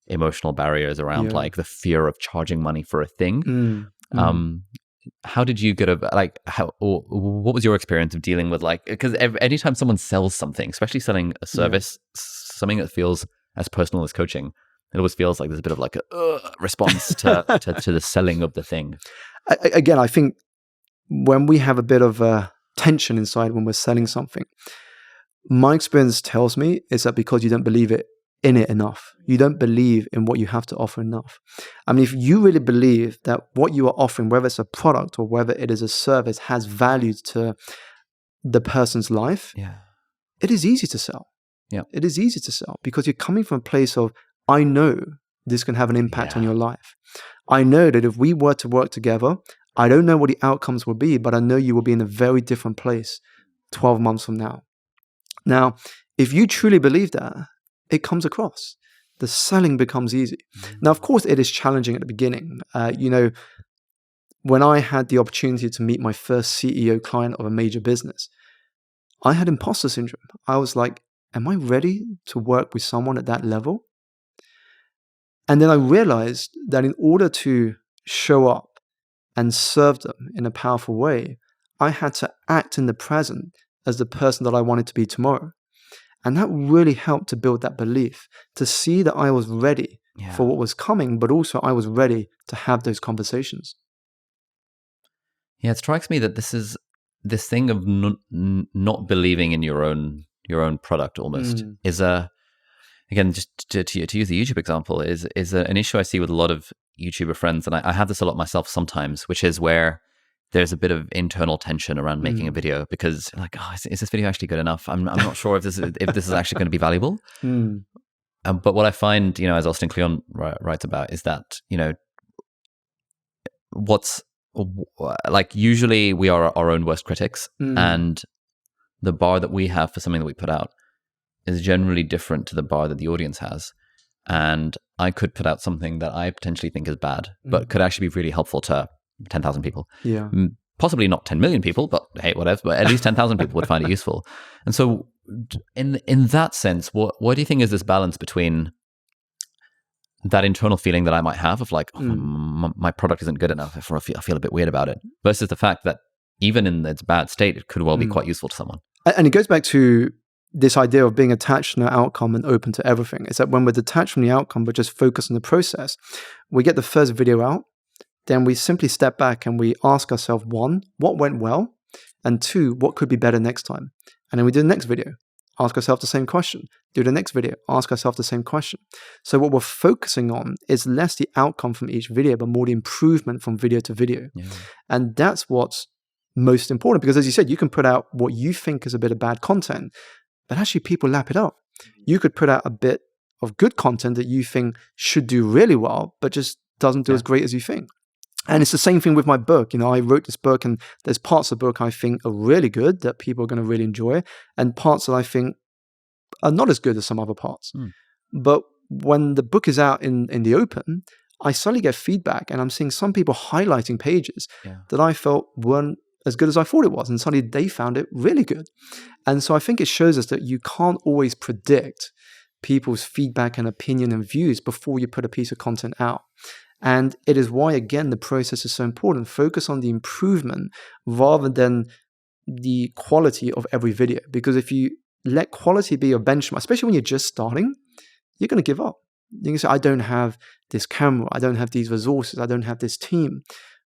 emotional barriers around like the fear of charging money for a thing. How did you get over, like, what was your experience of dealing with, like, because anytime someone sells something, especially selling a service, something that feels as personal as coaching, it always feels like there's a bit of like a response to the selling of the thing. Again, I think when we have a bit of tension inside when we're selling something, my experience tells me is that because you don't believe in it enough. You don't believe in what you have to offer enough. If you really believe that what you are offering, whether it's a product or whether it is a service, has value to the person's life, it is easy to sell. It is easy to sell because you're coming from a place of, I know this can have an impact on your life. I know that if we were to work together, I don't know what the outcomes will be, but I know you will be in a very different place 12 months from now. Now, if you truly believe that, it comes across. The selling becomes easy. Now, of course, it is challenging at the beginning. When I had the opportunity to meet my first CEO client of a major business, I had imposter syndrome. I was like, am I ready to work with someone at that level? And then I realized that in order to show up and serve them in a powerful way, I had to act in the present as the person that I wanted to be tomorrow. And that really helped to build that belief, to see that I was ready for what was coming, but also I was ready to have those conversations. Yeah, it strikes me that this thing of not believing in your own product almost is again, just to use the YouTube example, is an issue I see with a lot of YouTuber friends, and I have this a lot myself sometimes, which is where there's a bit of internal tension around making a video because like, oh, is this video actually good enough? I'm not sure if this is actually going to be valuable. But what I find, as Austin Kleon writes about, is that what's like usually we are our own worst critics, and the bar that we have for something that we put out is generally different to the bar that the audience has. And I could put out something that I potentially think is bad, but could actually be really helpful to 10,000 people. Yeah. Possibly not 10 million people, but hey, whatever. But at least 10,000 people would find it useful. And so in that sense, what do you think is this balance between that internal feeling that I might have of like, my product isn't good enough, I feel a bit weird about it, versus the fact that even in its bad state, it could well be quite useful to someone? And it goes back to this idea of being attached to the outcome and open to everything. It's that when we're detached from the outcome, but just focus on the process, we get the first video out, then we simply step back and we ask ourselves, one, what went well? And two, what could be better next time? And then we do the next video, ask ourselves the same question, do the next video, ask ourselves the same question. So what we're focusing on is less the outcome from each video, but more the improvement from video to video. Yeah. And that's what's most important, because as you said, you can put out what you think is a bit of bad content, but actually people lap it up. You could put out a bit of good content that you think should do really well, but just doesn't do as great as you think. And it's the same thing with my book. I wrote this book and there's parts of the book I think are really good that people are going to really enjoy, and parts that I think are not as good as some other parts. But when the book is out in the open, I suddenly get feedback, and I'm seeing some people highlighting pages that I felt weren't as good as I thought it was, and suddenly they found it really good. And so I think it shows us that you can't always predict people's feedback and opinion and views before you put a piece of content out. And it is why, again, the process is so important. Focus on the improvement rather than the quality of every video. Because if you let quality be your benchmark, especially when you're just starting, you're going to give up. You can say, I don't have this camera, I don't have these resources, I don't have this team.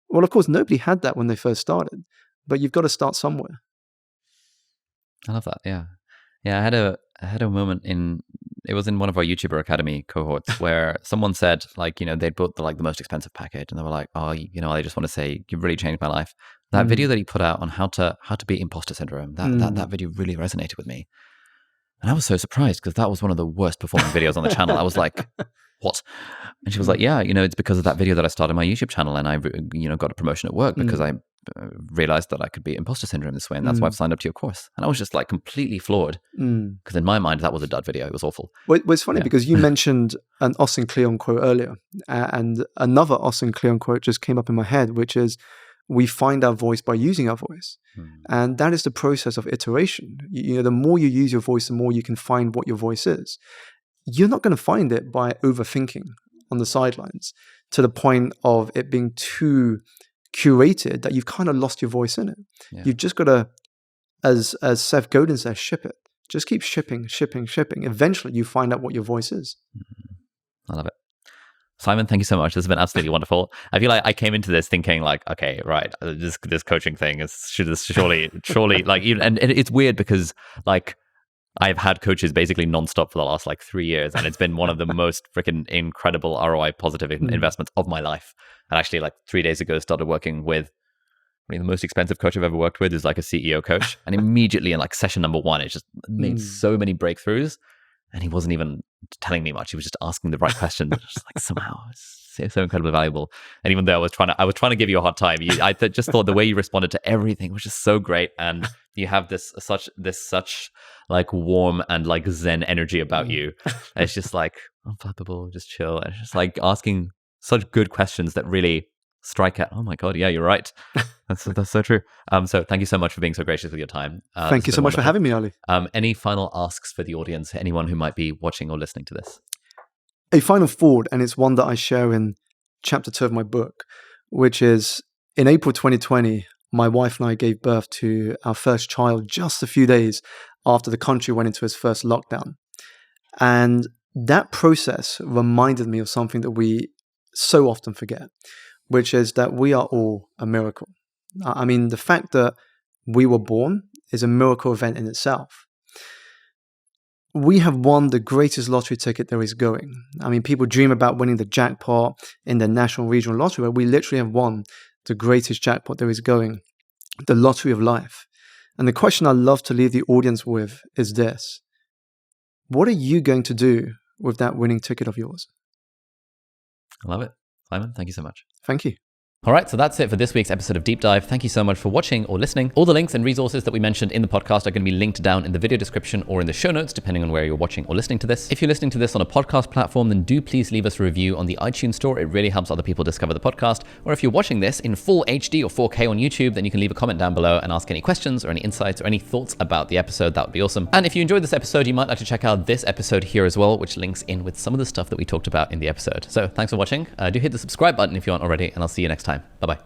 Well, of course, nobody had that when they first started, but you've got to start somewhere. I love that. Yeah. I had a moment it was in one of our YouTuber Academy cohorts where someone said, like, they'd bought the most expensive package, and they were like, oh, I just want to say you've really changed my life. That video that he put out on how to beat imposter syndrome, that video really resonated with me. And I was so surprised because that was one of the worst performing videos on the channel. I was like, what? And she was like, yeah, it's because of that video that I started my YouTube channel, and I, got a promotion at work because I realized that I could beat imposter syndrome this way, and that's why I've signed up to your course. And I was just like completely floored because in my mind that was a dud video. It was awful. Well, it's funny because you mentioned an Austin Kleon quote earlier, and another Austin Kleon quote just came up in my head, which is, we find our voice by using our voice. And that is the process of iteration. The more you use your voice, the more you can find what your voice is. You're not going to find it by overthinking on the sidelines to the point of it being too curated that you've kind of lost your voice in it. Yeah. You've just got to, as Seth Godin says, ship it. Just keep shipping. Eventually you find out what your voice is. I love it. Simon, thank you so much. This has been absolutely wonderful. I feel like I came into this thinking like, okay, right, this coaching thing is surely like, and it's weird because like I've had coaches basically nonstop for the last like 3 years, and it's been one of the most freaking incredible ROI positive investments of my life. And actually, like 3 days ago, started working with the most expensive coach I've ever worked with is like a CEO coach, and immediately in like session number 1, it just made so many breakthroughs. And he wasn't even telling me much. He was just asking the right questions. Just like somehow it's so incredibly valuable. And even though I was trying to give you a hard time, I just thought the way you responded to everything was just so great. And you have this such like warm and like Zen energy about you. It's just like unflappable, just chill. And it's just like asking such good questions that really strike at, oh my God, yeah, you're right. That's so true. So thank you so much for being so gracious with your time. Thank you so much for having me, Ali. Any final asks for the audience, anyone who might be watching or listening to this? A final thought, and it's one that I share in chapter 2 of my book, which is in April 2020, my wife and I gave birth to our first child just a few days after the country went into its first lockdown. And that process reminded me of something that we so often forget, which is that we are all a miracle. I mean, the fact that we were born is a miracle event in itself. We have won the greatest lottery ticket there is going. I mean, people dream about winning the jackpot in the national regional lottery, but we literally have won the greatest jackpot there is going, the lottery of life. And the question I'd love to leave the audience with is this: what are you going to do with that winning ticket of yours? I love it. Simon, thank you so much. Thank you. All right, so that's it for this week's episode of Deep Dive. Thank you so much for watching or listening. All the links and resources that we mentioned in the podcast are going to be linked down in the video description or in the show notes, depending on where you're watching or listening to this. If you're listening to this on a podcast platform, then do please leave us a review on the iTunes store. It really helps other people discover the podcast. Or if you're watching this in full HD or 4K on YouTube, then you can leave a comment down below and ask any questions or any insights or any thoughts about the episode. That would be awesome. And if you enjoyed this episode, you might like to check out this episode here as well, which links in with some of the stuff that we talked about in the episode. So thanks for watching. Do hit the subscribe button if you aren't already, and I'll see you next time. Bye-bye.